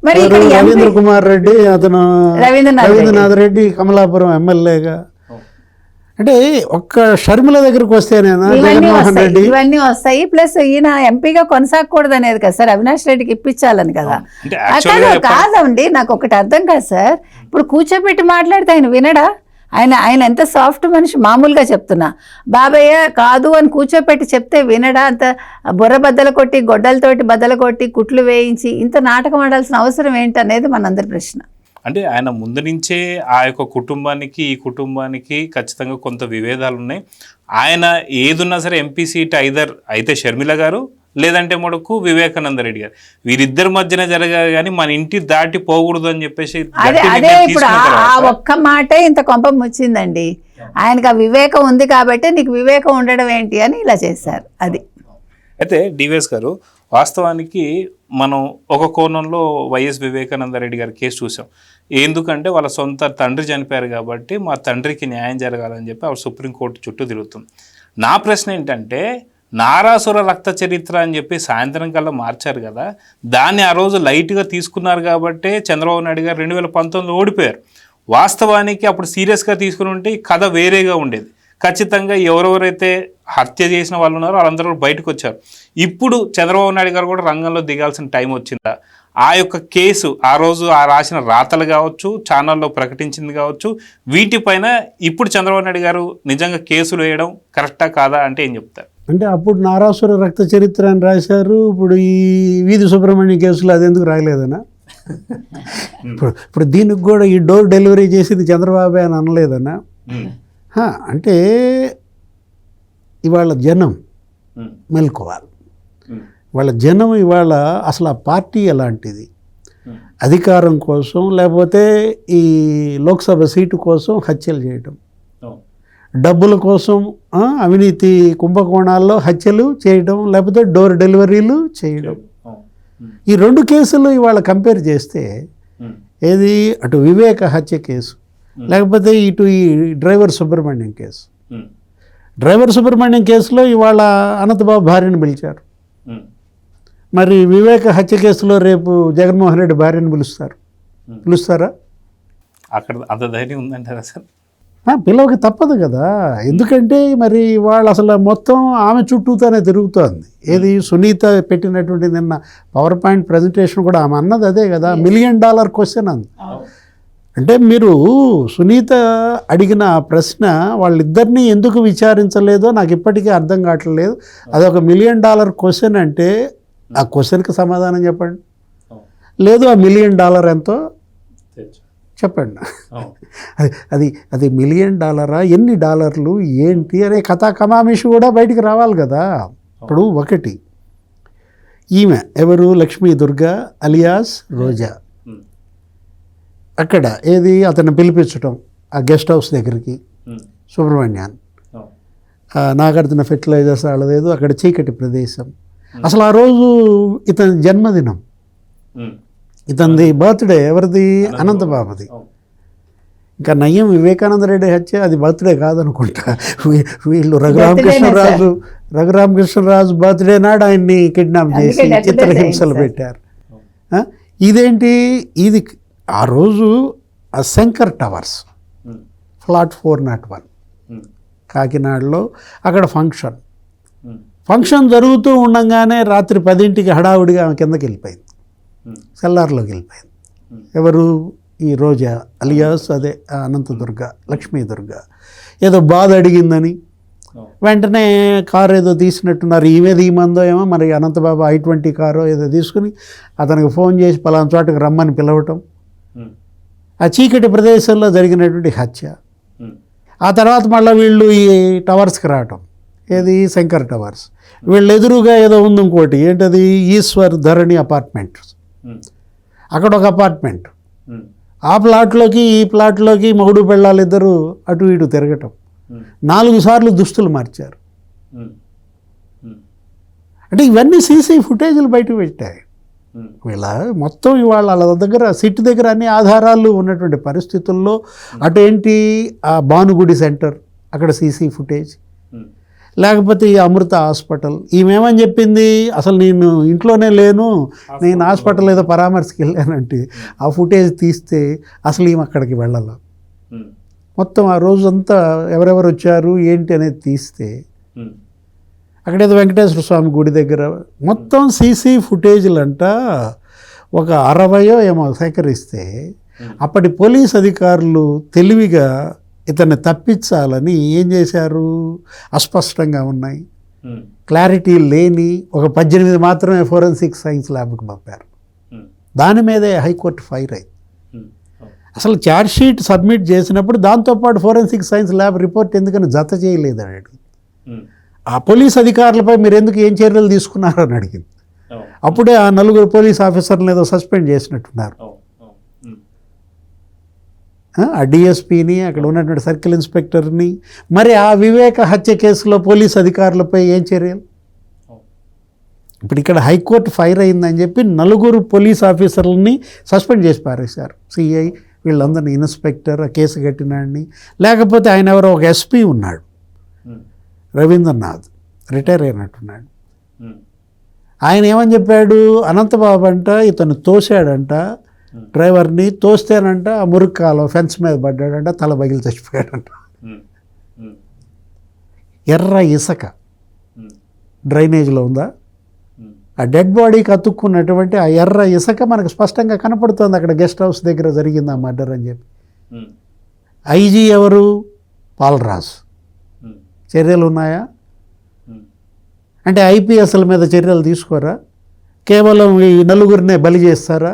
మరి రవీంద్ర కుమార్ రెడ్డి, అతను రవీంద్రనాథ్ రెడ్డి కమలాపురం ఎమ్మెల్యేగా. అంటే ఒక్క షర్మిల దగ్గరకు వస్తేనేనా జగన్మోహన్ రెడ్డి ఇవన్నీ వస్తాయి. ప్లస్ ఈయన ఎంపీగా కొనసాగకూడదు అనేది కదా సార్, అవినాష్ రెడ్డికి ఇప్పించాలని కదా. కాదండి, నాకు ఒకటి అర్థం కాదు సార్. ఇప్పుడు కూర్చోబెట్టి మాట్లాడితే ఆయన వినడా? ఆయన ఎంత సాఫ్ట్ మనిషి, మామూలుగా చెప్తున్నా. బాబయ్య కాదు అని కూర్చోపెట్టి చెప్తే వినడా? అంత బుర్ర బద్దలు కొట్టి, గొడ్డలతోటి బద్దలు కొట్టి, కుట్లు వేయించి ఇంత నాటకం ఆడాల్సిన అవసరం ఏంటి అనేది మనందరి ప్రశ్న. అంటే ఆయన ముందు నుంచే ఆ యొక్క కుటుంబానికి ఈ కుటుంబానికి ఖచ్చితంగా కొంత విభేదాలు ఉన్నాయి. ఆయన ఏదున్నా సరే ఎంపీ సీట్ అయితే షర్మిల గారు, లేదంటే మటుకు వివేకానంద రెడ్డి గారు, వీరిద్దరి మధ్యన జరగాలి కానీ మన ఇంటి దాటి పోకూడదు అని చెప్పేసి అదే ఇప్పుడు ఆ ఒక్క మాటే ఇంత కొంపం వచ్చిందండి. ఆయనకు ఆ వివేకం ఉంది కాబట్టి నీకు వివేకం ఉండడం ఏంటి అని ఇలా చేశారు. అది అయితే డివిఎస్ గారు, వాస్తవానికి మనం ఒక కోణంలో వైఎస్ వివేకానంద రెడ్డి గారి కేసు చూసాం. ఎందుకంటే వాళ్ళ సొంత తండ్రి చనిపోయారు కాబట్టి మా తండ్రికి న్యాయం జరగాలని చెప్పి ఆవిడ సుప్రీంకోర్టు చుట్టూ తిరుగుతుంది. నా ప్రశ్న ఏంటంటే, నారాసుర రక్త చరిత్ర అని చెప్పి సాయంత్రం కల్లా మార్చారు కదా, దాన్ని ఆ రోజు లైట్గా తీసుకున్నారు కాబట్టి చంద్రబాబు నాయుడు గారు 2019లో ఓడిపోయారు. వాస్తవానికి అప్పుడు సీరియస్గా తీసుకుని ఉంటే ఈ కథ వేరేగా ఉండేది. ఖచ్చితంగా ఎవరెవరైతే హత్య చేసిన వాళ్ళు ఉన్నారో వాళ్ళందరూ బయటకు వచ్చారు. ఇప్పుడు చంద్రబాబు నాయుడు గారు కూడా రంగంలో దిగాల్సిన టైం వచ్చిందా? ఆ యొక్క కేసు ఆ రోజు ఆ రాసిన రాతలు కావచ్చు, ఛానల్లో ప్రకటించింది కావచ్చు, వీటిపైన ఇప్పుడు చంద్రబాబు నాయుడు గారు నిజంగా కేసులు వేయడం కరెక్టా కాదా అంటే ఏం చెప్తారు? అంటే అప్పుడు నారాసుర రక్త చరిత్ర అని రాశారు, ఇప్పుడు ఈ వీధి సుబ్రహ్మణ్యం కేసులో అది ఎందుకు రాయలేదనా? ఇప్పుడు దీనికి కూడా ఈ డోర్ డెలివరీ చేసింది చంద్రబాబు అని అనలేదనా? అంటే ఇవాళ జనం మెలుకోవాలి. వాళ్ళ జనం ఇవాళ అసలు ఆ పార్టీ ఎలాంటిది, అధికారం కోసం లేకపోతే ఈ లోక్సభ సీటు కోసం హత్యలు చేయటం, డబ్బుల కోసం అవినీతి కుంభకోణాల్లో హత్యలు చేయడం, లేకపోతే డోర్ డెలివరీలు చేయడం. ఈ 2 కేసులు ఇవాళ కంపేర్ చేస్తే ఏది అటు వివేక హత్య కేసు, లేకపోతే ఇటు ఈ driver Subrahmanyam case. Driver Subrahmanyam కేసులో ఇవాళ అనంతబాబు భార్యను పిలిచారు. మరి వివేక హత్య కేసులో రేపు జగన్మోహన్ రెడ్డి భార్యను పిలుస్తారా? అక్కడ అంత ధైర్యం ఉందంటారా సార్? పిల్లవకి తప్పదు కదా, ఎందుకంటే మరి వాళ్ళు అసలు మొత్తం ఆమె చుట్టూతోనే తిరుగుతోంది. ఏది సునీత పెట్టినటువంటి నిన్న పవర్ పాయింట్ ప్రజెంటేషన్ కూడా ఆమె అన్నది అదే కదా, $1 మిలియన్ క్వశ్చన్ అంది. అంటే మీరు సునీత అడిగిన ఆ ప్రశ్న వాళ్ళిద్దరినీ ఎందుకు విచారించలేదో నాకు ఇప్పటికీ అర్థం కావట్లేదు. అదొక $1 మిలియన్ క్వశ్చన్ అంటే ఆ క్వశ్చన్కి సమాధానం చెప్పండి, లేదు ఆ $1 మిలియన్ ఎంతో చెప్పండి. అది అది $1 మిలియన్, ఎన్ని డాలర్లు, ఏంటి అనే కథా కమామిషి కూడా బయటికి రావాలి కదా. ఇప్పుడు ఒకటి, ఈమె ఎవరు, లక్ష్మీ దుర్గా అలియాస్ రోజా, అక్కడ ఏది అతన్ని పిలిపించటం ఆ గెస్ట్ హౌస్ దగ్గరికి సుబ్రహ్మణ్యాన్ని, నాగార్జున ఫెర్టిలైజర్స్ వాళ్ళదేదో అక్కడ చీకటి ప్రదేశం. అసలు ఆ రోజు ఇతని జన్మదినం, ఇతనిది బర్త్డే, ఎవరిది, అనంతబాబుది. ఇంకా నయ్యం వివేకానంద రెడ్డి హత్య అది బర్త్డే కాదనుకుంటా. వీళ్ళు రఘురామకృష్ణరాజు బర్త్డే నాడు ఆయన్ని కిడ్నాప్ చేసి చిత్రహింసలు పెట్టారు. ఇదేంటి, ఇది ఆ రోజు ఆ శంకర్ టవర్స్ ఫ్లాట్ 401 కాకినాడలో అక్కడ ఫంక్షన్ జరుగుతూ ఉండగానే రాత్రి 10ంటికి హడావుడిగా ఆమె కిందకి వెళ్ళిపోయింది, సెల్లార్లోకి వెళ్ళిపోయింది. ఎవరు, ఈ రోజా అలియాస్ అదే అనంతదుర్గ, లక్ష్మీ దుర్గ ఏదో బాధ అడిగిందని వెంటనే కారు ఏదో తీసినట్టున్నారు, ఈమె తీయమందో ఏమో మరి, అనంతబాబు I-20 కారో ఏదో తీసుకుని అతనికి ఫోన్ చేసి పలానా చోటకి రమ్మని పిలవటం, ఆ చీకటి ప్రదేశంలో జరిగినటువంటి హత్య. ఆ తర్వాత మళ్ళీ వీళ్ళు ఈ టవర్స్కి రావటం, ఏది శంకర్ టవర్స్, వీళ్ళు ఎదురుగా ఏదో ఉంది ఇంకోటి, ఏంటది ఈశ్వర్ ధరణి అపార్ట్మెంట్స్, అక్కడ ఒక అపార్ట్మెంట్, ఆ ప్లాట్లోకి ఈ ప్లాట్లోకి మగుడు పెళ్ళాలు ఇద్దరు అటు ఇటు తిరగటం, 4 సార్లు దుస్తులు మార్చారు. అంటే ఇవన్నీ సీసీ ఫుటేజ్లు బయటకు పెట్టాయి. ఇలా మొత్తం ఇవాళ వాళ్ళ దగ్గర సిట్ దగ్గర అన్ని ఆధారాలు ఉన్నటువంటి పరిస్థితుల్లో అటేంటి ఆ భానుగుడి సెంటర్ అక్కడ సీసీ ఫుటేజ్, లేకపోతే ఈ అమృత హాస్పిటల్, ఈమెమని చెప్పింది అసలు నేను ఇంట్లోనే లేను, నేను హాస్పిటల్ ఏదో పరామర్శకి వెళ్ళానంటే ఆ ఫుటేజ్ తీస్తే అసలు ఈమె అక్కడికి వెళ్ళాల. మొత్తం ఆ రోజంతా ఎవరెవరు వచ్చారు ఏంటి అనేది తీస్తే అక్కడేదో వెంకటేశ్వర స్వామి గుడి దగ్గర మొత్తం సీసీ ఫుటేజ్లు అంట ఒక 60 ఏమో సేకరిస్తే అప్పటి పోలీస్ అధికారులు తెలివిగా ఇతన్ని తప్పించాలని ఏం చేశారు, అస్పష్టంగా ఉన్నాయి, క్లారిటీ లేని ఒక 18 మాత్రమే ఫోరెన్సిక్ సైన్స్ ల్యాబ్కి పంపారు. దాని మీదే హైకోర్టు ఫైర్ అయింది. అసలు ఛార్జ్షీట్ సబ్మిట్ చేసినప్పుడు దాంతోపాటు ఫోరెన్సిక్ సైన్స్ ల్యాబ్ రిపోర్ట్ ఎందుకని జత చేయలేదు అని అడిగింది. ఆ పోలీస్ అధికారులపై మీరు ఎందుకు ఏం చర్యలు తీసుకున్నారని అడిగింది. అప్పుడే ఆ 4 పోలీస్ ఆఫీసర్లను ఏదో సస్పెండ్ చేసినట్టున్నారు. ఆ డిఎస్పీని, అక్కడ ఉన్నటువంటి సర్కిల్ ఇన్స్పెక్టర్ని. మరి ఆ వివేక హత్య కేసులో పోలీస్ అధికారులపై ఏం చర్యలు? ఇప్పుడు ఇక్కడ హైకోర్టు ఫైర్ అయిందని చెప్పి 4 పోలీస్ ఆఫీసర్లని సస్పెండ్ చేసి పారేశారు. సిఐ వీళ్ళందరినీ, ఇన్స్పెక్టర్, ఆ కేసు కట్టినాడిని, లేకపోతే ఆయన ఎవరో ఒక ఎస్పీ ఉన్నాడు రవీంద్రనాథ్, రిటైర్ అయినట్టున్నాడు. ఆయన ఏమని చెప్పాడు, అనంతబాబు అంట ఇతను తోసాడంట, డ్రైవర్ని తోస్తేనంట ఆ మురుక్కాలో ఫెన్స్ మీద పడ్డాడంట, తల బగిలి చచ్చిపోయాడంట. ఎర్ర ఇసుక డ్రైనేజ్లో ఉందా, ఆ డెడ్ బాడీకి అతుక్కున్నటువంటి ఆ ఎర్ర ఇసుక మనకు స్పష్టంగా కనపడుతుంది. అక్కడ గెస్ట్ హౌస్ దగ్గర జరిగింది ఆ మర్డర్ అని చెప్పి. ఐజీ ఎవరు, పాలరాజు. చర్యలు ఉన్నాయా అంటే ఐపీఎస్ల మీద చర్యలు తీసుకోరా, కేవలం ఈ 4 బలి చేస్తారా?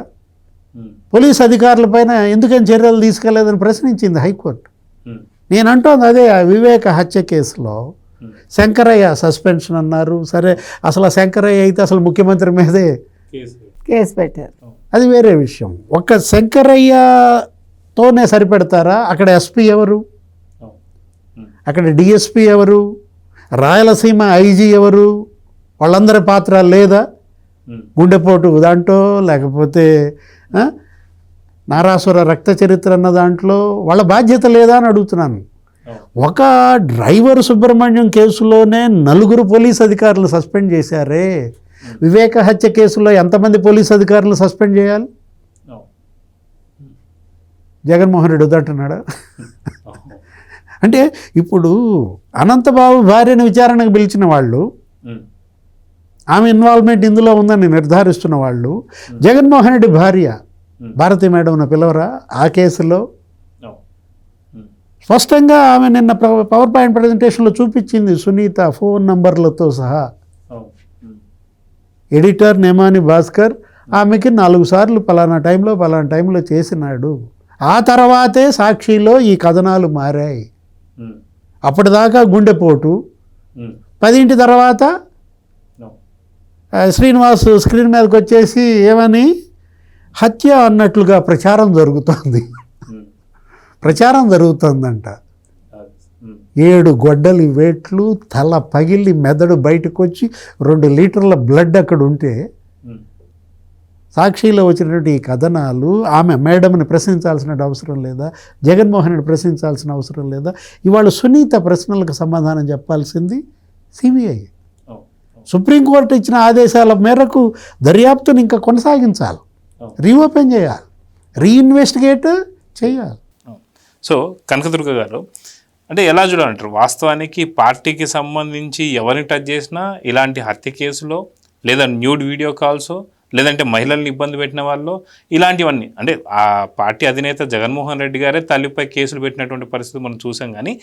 పోలీస్ అధికారులపైన ఎందుకని చర్యలు తీసుకోలేదని ప్రశ్నించింది హైకోర్టు. నేను అంటోంది అదే, ఆ వివేక హత్య కేసులో శంకరయ్య సస్పెన్షన్ అన్నారు. సరే, అసలు శంకరయ్య అయితే అసలు ముఖ్యమంత్రి మీదే కేసు పెట్టారు, అది వేరే విషయం. ఒక్క శంకరయ్యతోనే సరిపెడతారా? అక్కడ ఎస్పీ ఎవరు, అక్కడ డిఎస్పీ ఎవరు, రాయలసీమ ఐజీ ఎవరు, వాళ్ళందరి పాత్ర లేదా? గుండెపోటు దాంట్లో, లేకపోతే నారాసుర రక్త చరిత్ర అన్న దాంట్లో వాళ్ళ బాధ్యత లేదా అని అడుగుతున్నాను. ఒక డ్రైవర్ సుబ్రహ్మణ్యం కేసులోనే 4 పోలీస్ అధికారులు సస్పెండ్ చేశారే, వివేక హత్య కేసులో ఎంతమంది పోలీస్ అధికారులు సస్పెండ్ చేయాలి? జగన్మోహన్ రెడ్డి వద్దంటున్నాడా? అంటే ఇప్పుడు అనంతబాబు భార్యను విచారణకు పిలిచిన వాళ్ళు, ఆమె ఇన్వాల్వ్మెంట్ ఇందులో ఉందని నిర్ధారిస్తున్న వాళ్ళు, జగన్మోహన్ రెడ్డి భార్య భారతి మేడంను పిలవరా ఆ కేసులో? స్పష్టంగా ఆమె నిన్న పవర్ పాయింట్ ప్రజెంటేషన్లో చూపించింది, సునీత ఫోన్ నంబర్లతో సహా. ఎడిటర్ నెమాని భాస్కర్ ఆమెకి 4 సార్లు పలానా టైంలో చేసినాడు. ఆ తర్వాతే సాక్షిలో ఈ కథనాలు మారాయి. అప్పటిదాకా గుండెపోటు, 10 తర్వాత శ్రీనివాస్ స్క్రీన్ మీదకి వచ్చేసి ఏమని హత్య అన్నట్లుగా ప్రచారం జరుగుతుందంట. 7 గొడ్డలి వేట్లు, తల పగిలి మెదడు బయటకు వచ్చి 2 లీటర్ల బ్లడ్ అక్కడ ఉంటే, సాక్షిలో వచ్చినటువంటి ఈ కథనాలు ఆమె మేడంని ప్రశ్నించాల్సిన అవసరం లేదా? జగన్మోహన్ రెడ్డి ప్రశ్నించాల్సిన అవసరం లేదా? ఇవాళ సునీత ప్రశ్నలకు సమాధానం చెప్పాల్సింది సిబిఐ. సుప్రీంకోర్టు ఇచ్చిన ఆదేశాల మేరకు దర్యాప్తును ఇంకా కొనసాగించాలి, రీఓపెన్ చేయాలి, రీఇన్వెస్టిగేట్ చేయాలి. సో కనకదుర్గ గారు, అంటే ఎలా చూడాలంటారు? వాస్తవానికి పార్టీకి సంబంధించి ఎవరిని టచ్ చేసినా ఇలాంటి హత్య కేసులో, లేదా న్యూడ్ వీడియో కాల్స్, లేదంటే మహిళల్ని ఇబ్బంది పెట్టిన వాళ్ళు, ఇలాంటివన్నీ, అంటే ఆ పార్టీ అధినేత జగన్మోహన్ రెడ్డి గారే తల్లిపై కేసులు పెట్టినటువంటి పరిస్థితి మనం చూసాం. కానీ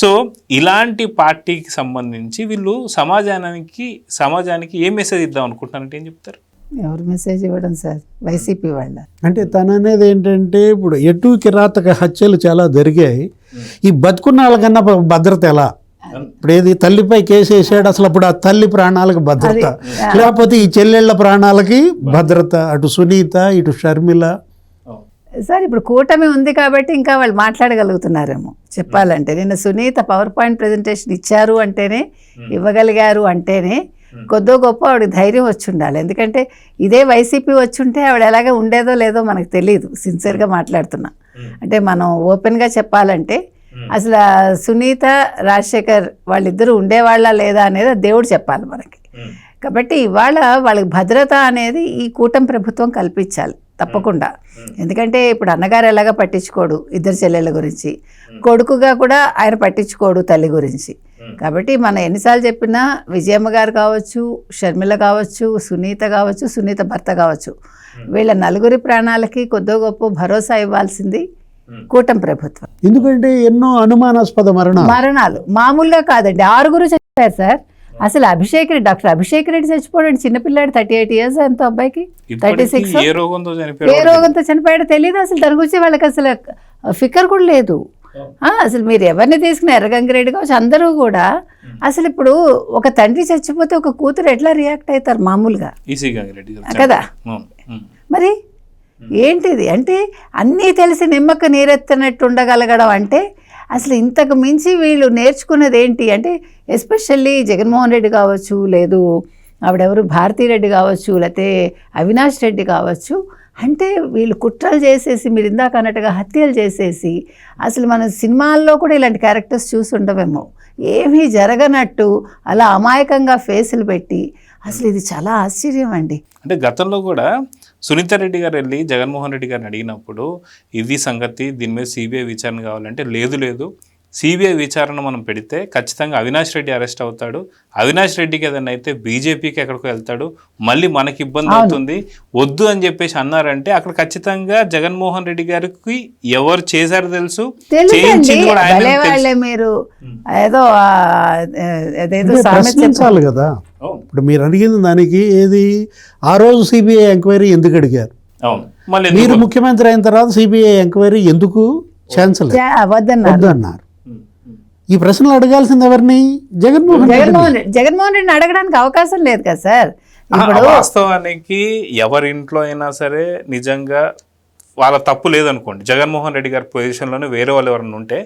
సో ఇలాంటి పార్టీకి సంబంధించి వీళ్ళు సమాజానికి ఏ మెసేజ్ ఇద్దాం అనుకుంటున్నారంటే ఏం చెప్తారు? ఎవరు మెసేజ్ ఇవ్వడం సార్? వైసీపీ వాళ్ళ. అంటే తను అనేది ఏంటంటే, ఇప్పుడు ఎటు కిరాతక హత్యలు చాలా జరిగాయి, ఈ బతుకున్న వాళ్ళకన్నా భద్రత ఎలా? ఇప్పుడు ఏది తల్లిపై కేసు వేసాడు, అసలు అప్పుడు ఆ తల్లి ప్రాణాలకు భద్రత, లేకపోతే ఈ చెల్లెళ్ళ ప్రాణాలకి భద్రత, అటు సునీత ఇటు షర్మిల. సార్ ఇప్పుడు కూటమి ఉంది కాబట్టి ఇంకా వాళ్ళు మాట్లాడగలుగుతున్నారేమో చెప్పాలంటే. నిన్న సునీత పవర్ పాయింట్ ప్రజెంటేషన్ ఇచ్చారు అంటేనే, ఇవ్వగలిగారు అంటేనే కొద్దో గొప్ప ఆవిడకి ధైర్యం వచ్చి ఉండాలి. ఎందుకంటే ఇదే వైసీపీ వచ్చి ఉంటే ఆవిడ ఎలాగే ఉండేదో లేదో మనకు తెలియదు. సిన్సియర్గా మాట్లాడుతున్నా, అంటే మనం ఓపెన్గా చెప్పాలంటే అసలు సునీత రాజశేఖర్ వాళ్ళిద్దరూ ఉండేవాళ్ళ లేదా అనేది దేవుడు చెప్పాలి మనకి. కాబట్టి ఇవాళ వాళ్ళకి భద్రత అనేది ఈ కూటమి ప్రభుత్వం కల్పించాలి తప్పకుండా. ఎందుకంటే ఇప్పుడు అన్నగారు ఎలాగా పట్టించుకోడు ఇద్దరు చెల్లెళ్ళ గురించి, కొడుకుగా కూడా ఆయన పట్టించుకోడు తల్లి గురించి. కాబట్టి మనం ఎన్నిసార్లు చెప్పినా విజయమ్మ గారు కావచ్చు, షర్మిల కావచ్చు, సునీత కావచ్చు, సునీత భర్త కావచ్చు, వీళ్ళ నలుగురి ప్రాణాలకి కొద్దో గొప్ప భరోసా ఇవ్వాల్సింది కూటమి ప్రభుత్వం. ఎందుకంటే ఎన్నో అనుమానాస్పద మరణాలు మామూలుగా కాదండి. 6 చనిపోయారు సార్. అసలు డాక్టర్ అభిషేక్ రెడ్డి చచ్చిపోవడం, చిన్నపిల్లాడు 38 years ఎంతో అబ్బాయికి, 36. ఏ రోగంతో చనిపోయాడో తెలియదు అసలు. దాని గురించి వాళ్ళకి అసలు ఫికర్ కూడా లేదు. అసలు మీరు ఎవరిని తీసుకున్న ఎర్రగంగిరెడ్డి కావచ్చు, అందరూ కూడా అసలు ఇప్పుడు ఒక తండ్రి చచ్చిపోతే ఒక కూతురు ఎట్లా రియాక్ట్ అవుతారు మామూలుగా కదా? మరి ఏంటిది అంటే అన్నీ తెలిసి నిమ్మక నీరెత్తనట్టు ఉండగలగడం అంటే అసలు ఇంతకు మించి వీళ్ళు నేర్చుకున్నది ఏంటి అంటే, ఎస్పెషల్లీ జగన్మోహన్ రెడ్డి కావచ్చు, లేదు ఆవిడెవరు భారతీరెడ్డి కావచ్చు, లేకపోతే అవినాష్ రెడ్డి కావచ్చు, అంటే వీళ్ళు కుట్రలు చేసేసి, మీరు ఇందాక అన్నట్టుగా హత్యలు చేసేసి, అసలు మన సినిమాల్లో కూడా ఇలాంటి క్యారెక్టర్స్ చూసి ఉండవేమో, ఏమీ జరగనట్టు అలా అమాయకంగా ఫేసులు పెట్టి, అసలు ఇది చాలా ఆశ్చర్యం అండి. అంటే గతంలో కూడా సునీత రెడ్డి గారు వెళ్ళి జగన్మోహన్ రెడ్డి గారిని అడిగినప్పుడు ఇది సంగతి, దీని మీద సిబిఐ విచారణ కావాలంటే లేదు సిబిఐ విచారణ మనం పెడితే ఖచ్చితంగా అవినాష్ రెడ్డి అరెస్ట్ అవుతాడు, అవినాష్ రెడ్డికి ఏదైనా అయితే బీజేపీకి ఎక్కడికో వెళ్తాడు, మళ్ళీ మనకి ఇబ్బంది అవుతుంది, వద్దు అని చెప్పేసి అన్నారంటే అక్కడ ఖచ్చితంగా జగన్మోహన్ రెడ్డి గారికి ఎవరు చేశారో తెలుసు, చేయించింది కూడా ఆయన. మీరు ఏదో ప్రశ్నించాలి కదా. ఇప్పుడు మీరు అడిగింది దానికి ఏది, ఆ రోజు సిబిఐ ఎంక్వైరీ ఎందుకు అడిగారు? మీరు ముఖ్యమంత్రి అయిన తర్వాత సిబిఐ ఎంక్వైరీ ఎందుకు ఛాన్స్ వద్దన్నారు? ఈ ప్రశ్నలు అడగాల్సింది ఎవరిని? జగన్మోహన్ రెడ్డిని అడగడానికి అవకాశం లేదు కదా సార్. వాస్తవానికి ఎవరింట్లో అయినా సరే నిజంగా వాళ్ళ తప్పు లేదనుకోండి, జగన్మోహన్ రెడ్డి గారి పొజిషన్లోనే వేరే వాళ్ళు ఎవరైనా ఉంటే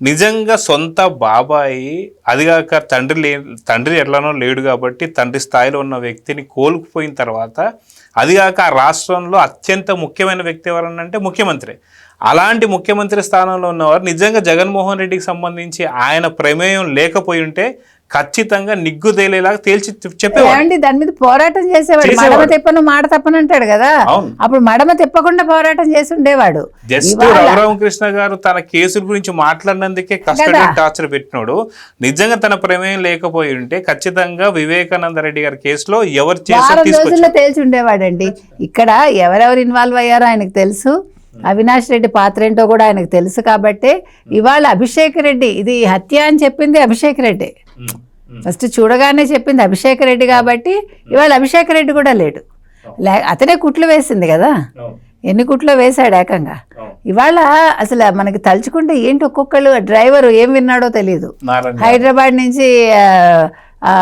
నిజంగా సొంత బాబాయి, అదిగాక తండ్రి ఎట్లానో లేడు కాబట్టి తండ్రి స్థాయిలో ఉన్న వ్యక్తిని కోల్పోయిన తర్వాత, అదిగాక ఆ రాష్ట్రంలో అత్యంత ముఖ్యమైన వ్యక్తి ఎవరనంటే ముఖ్యమంత్రి. అలాంటి ముఖ్యమంత్రి స్థానంలో ఉన్నవారు నిజంగా జగన్మోహన్ రెడ్డికి సంబంధించి ఆయన ప్రమేయం లేకపోయి ఉంటే ఖచ్చితంగా నిగ్గు తేలేలాగా తేల్చి చెప్పేవాడు. ఏమండి దాని మీద పోరాటం చేసేవాడు. మడమ తిప్పను మాట తప్పను అంటాడు కదా, అప్పుడు మడమ తిప్పకుండా పోరాటం చేసి ఉండేవాడు. జస్ట్ రఘురామకృష్ణ గారు తన కేసుల గురించి మాట్లాడినందుకే కస్టడీ టార్చర్ పెట్టినాడు. నిజంగా తన ప్రమేయం లేకపోయి ఉంటే ఖచ్చితంగా వివేకానంద రెడ్డి గారి కేసులో ఎవరు చేశారో రోజుల్లో తేల్చి ఉండేవాడండి. ఇక్కడ ఎవరెవరు ఇన్వాల్వ్ అయ్యారో ఆయనకు తెలుసు, అవినాష్ రెడ్డి పాత్ర ఏంటో కూడా ఆయనకు తెలుసు. కాబట్టి ఇవాళ అభిషేక్ రెడ్డి ఇది హత్య అని చెప్పింది అభిషేక్ రెడ్డి, ఫస్ట్ చూడగానే చెప్పింది అభిషేక్ రెడ్డి. కాబట్టి ఇవాళ అభిషేక్ రెడ్డి కూడా లేడు, అతనే కుట్లు వేసింది కదా, ఎన్ని కుట్లో వేశాడు ఏకంగా. ఇవాళ అసలు మనకి తలుచుకుంటే ఏంటి, ఒక్కొక్కళ్ళు డ్రైవర్ ఏం విన్నాడో తెలియదు హైదరాబాద్ నుంచి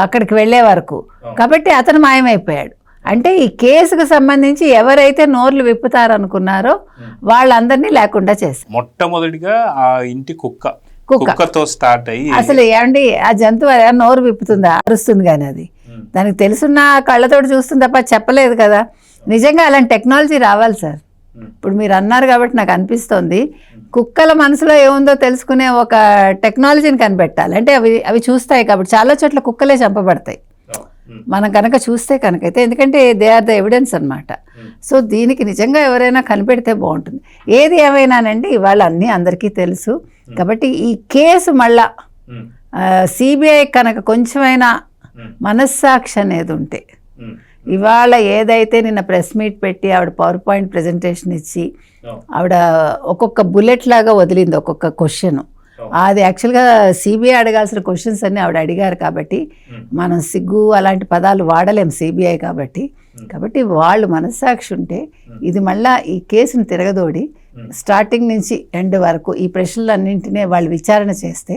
అక్కడికి వెళ్ళే వరకు. కాబట్టి అతను మాయమైపోయాడు. అంటే ఈ కేసుకు సంబంధించి ఎవరైతే నోర్లు విప్పుతారనుకున్నారో వాళ్ళందరినీ లేకుండా చేశారు. మొట్టమొదటిగా ఆ ఇంటి కుక్కతో స్టార్ట్ అయ్యి అసలు ఏమండి ఆ జంతువు నోరు విప్పుతుందా, అరుస్తుంది కానీ అది దానికి తెలుసున్న కళ్ళతోటి చూస్తుంది తప్ప చెప్పలేదు కదా. నిజంగా అలాంటి టెక్నాలజీ రావాలి సార్. ఇప్పుడు మీరు అన్నారు కాబట్టి నాకు అనిపిస్తోంది కుక్కల మనసులో ఏముందో తెలుసుకునే ఒక టెక్నాలజీని కనిపెట్టాలి. అంటే అవి చూస్తాయి కాబట్టి చాలా చోట్ల కుక్కలే చంపబడతాయి మనం కనుక చూస్తే కనుకైతే, ఎందుకంటే దే ఆర్ ద ఎవిడెన్స్ అనమాట. సో దీనికి నిజంగా ఎవరైనా కనిపెడితే బాగుంటుంది. ఏది ఏమైనానండి ఇవాళ అన్నీ అందరికీ తెలుసు. కాబట్టి ఈ కేసు మళ్ళా సిబిఐ కనుక కొంచెమైనా మనస్సాక్షి అనేది ఉంటే, ఇవాళ ఏదైతే నిన్న ప్రెస్ మీట్ పెట్టి ఆవిడ పవర్ పాయింట్ ప్రజెంటేషన్ ఇచ్చి ఆవిడ ఒక్కొక్క బుల్లెట్ లాగా వదిలింది ఒక్కొక్క క్వశ్చన్, అది యాక్చువల్గా సిబిఐ అడగాల్సిన క్వశ్చన్స్ అన్ని ఆవిడ అడిగారు. కాబట్టి మనం సిగ్గు అలాంటి పదాలు వాడలేం సిబిఐ కాబట్టి. కాబట్టి వాళ్ళు మనస్సాక్షి ఉంటే ఇది మళ్ళా ఈ కేసును తిరగదోడి స్టార్టింగ్ నుంచి ఎండ్ వరకు ఈ ప్రశ్నలన్నింటినీ వాళ్ళు విచారణ చేస్తే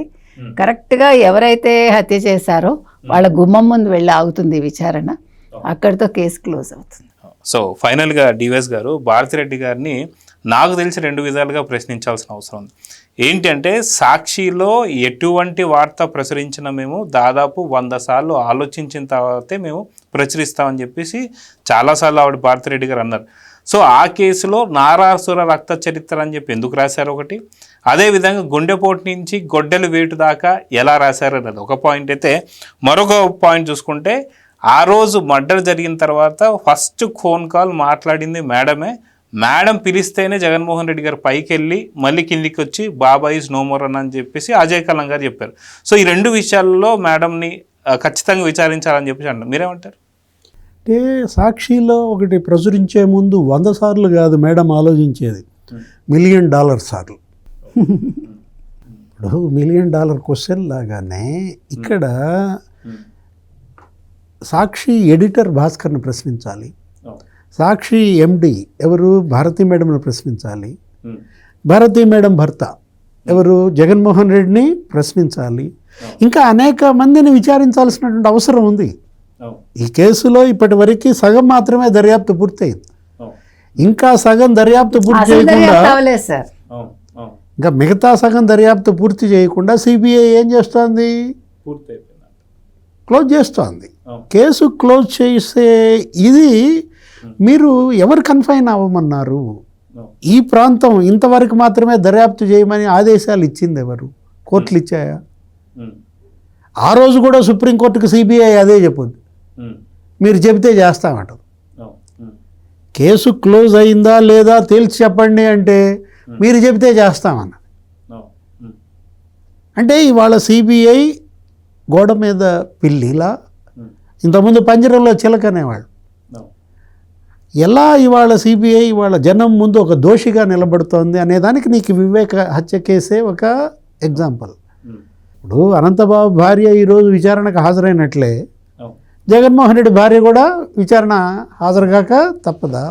కరెక్ట్గా ఎవరైతే హత్య చేశారో వాళ్ళ గుమ్మం ముందు వెళ్ళి ఆగుతుంది ఈ విచారణ, అక్కడితో కేసు క్లోజ్ అవుతుంది. సో ఫైనల్గా డివైఎస్ గారు భారతిరెడ్డి గారిని నాకు తెలిసి 2 విధాలుగా ప్రశ్నించాల్సిన అవసరం ఉంది. ఏంటంటే సాక్షిలో ఎటువంటి వార్త ప్రచురించినా మేము దాదాపు 100 సార్లు ఆలోచించిన తర్వాతే మేము ప్రచురిస్తామని చెప్పేసి చాలాసార్లు ఆవిడ భారతిరెడ్డి గారు అన్నారు. సో ఆ కేసులో నారాసుర రక్త చరిత్ర అని చెప్పి ఎందుకు రాశారు ఒకటి, అదేవిధంగా గుండెపోటు నుంచి గొడ్డలు వేటు దాకా ఎలా రాశారు అన్నది ఒక పాయింట్ అయితే, మరొక పాయింట్ చూసుకుంటే ఆ రోజు మర్డర్ జరిగిన తర్వాత ఫస్ట్ ఫోన్ కాల్ మాట్లాడింది మేడం పిలిస్తేనే జగన్మోహన్ రెడ్డి గారు పైకి వెళ్ళి మళ్ళీ కిందికి వచ్చి బాబా ఈజ్ నో మోర్ అని చెప్పేసి అజయ్ కల్లం గారు చెప్పారు. సో ఈ 2 విషయాల్లో మేడంని ఖచ్చితంగా విచారించాలని చెప్పేసి అంటారు, మీరేమంటారు? అంటే సాక్షిలో ఒకటి ప్రచురించే ముందు 100 సార్లు కాదు మేడం ఆలోచించేది, $1 మిలియన్ సార్లు. ఇప్పుడు $1 మిలియన్ క్వశ్చన్ లాగానే ఇక్కడ సాక్షి ఎడిటర్ భాస్కర్ని ప్రశ్నించాలి, సాక్షి ఎండి ఎవరు భారతీ మేడంను ప్రశ్నించాలి, భారతీ మేడం భర్త ఎవరు జగన్మోహన్ రెడ్డిని ప్రశ్నించాలి, ఇంకా అనేక మందిని విచారించాల్సినటువంటి అవసరం ఉంది. ఈ కేసులో ఇప్పటి వరకు సగం మాత్రమే దర్యాప్తు పూర్తయింది, ఇంకా సగం దర్యాప్తు పూర్తి చేయకుండా ఇంకా మిగతా సగం దర్యాప్తు పూర్తి చేయకుండా సిబిఐ ఏం చేస్తోంది, క్లోజ్ చేస్తోంది. కేసు క్లోజ్ చేసే ఇది మీరు ఎవరు కన్ఫైన్ అవ్వమన్నారు? ఈ ప్రాంతం ఇంతవరకు మాత్రమే దర్యాప్తు చేయమని ఆదేశాలు ఇచ్చింది ఎవరు? కోర్టులు ఇచ్చాయా? ఆ రోజు కూడా సుప్రీంకోర్టుకు సిబిఐ అదే చెప్పొద్దు, మీరు చెబితే చేస్తామంటారు. కేసు క్లోజ్ అయిందా లేదా తేల్చి చెప్పండి అంటే మీరు చెబితే చేస్తామన్న. అంటే ఇవాళ సిబిఐ గోడ మీద పిల్లిలా, ఇంతకుముందు పంజరంలో చిలకనేవాళ్ళు. ఎలా ఇవాళ సిబిఐ ఇవాళ జనం ముందు ఒక దోషిగా నిలబడుతోంది అనేదానికి నీకు వివేక హత్య కేసే ఒక ఎగ్జాంపుల్. ఇప్పుడు అనంతబాబు భార్య ఈరోజు విచారణకు హాజరైనట్లే జగన్మోహన్ రెడ్డి భార్య కూడా విచారణ హాజరుగాక తప్పదా?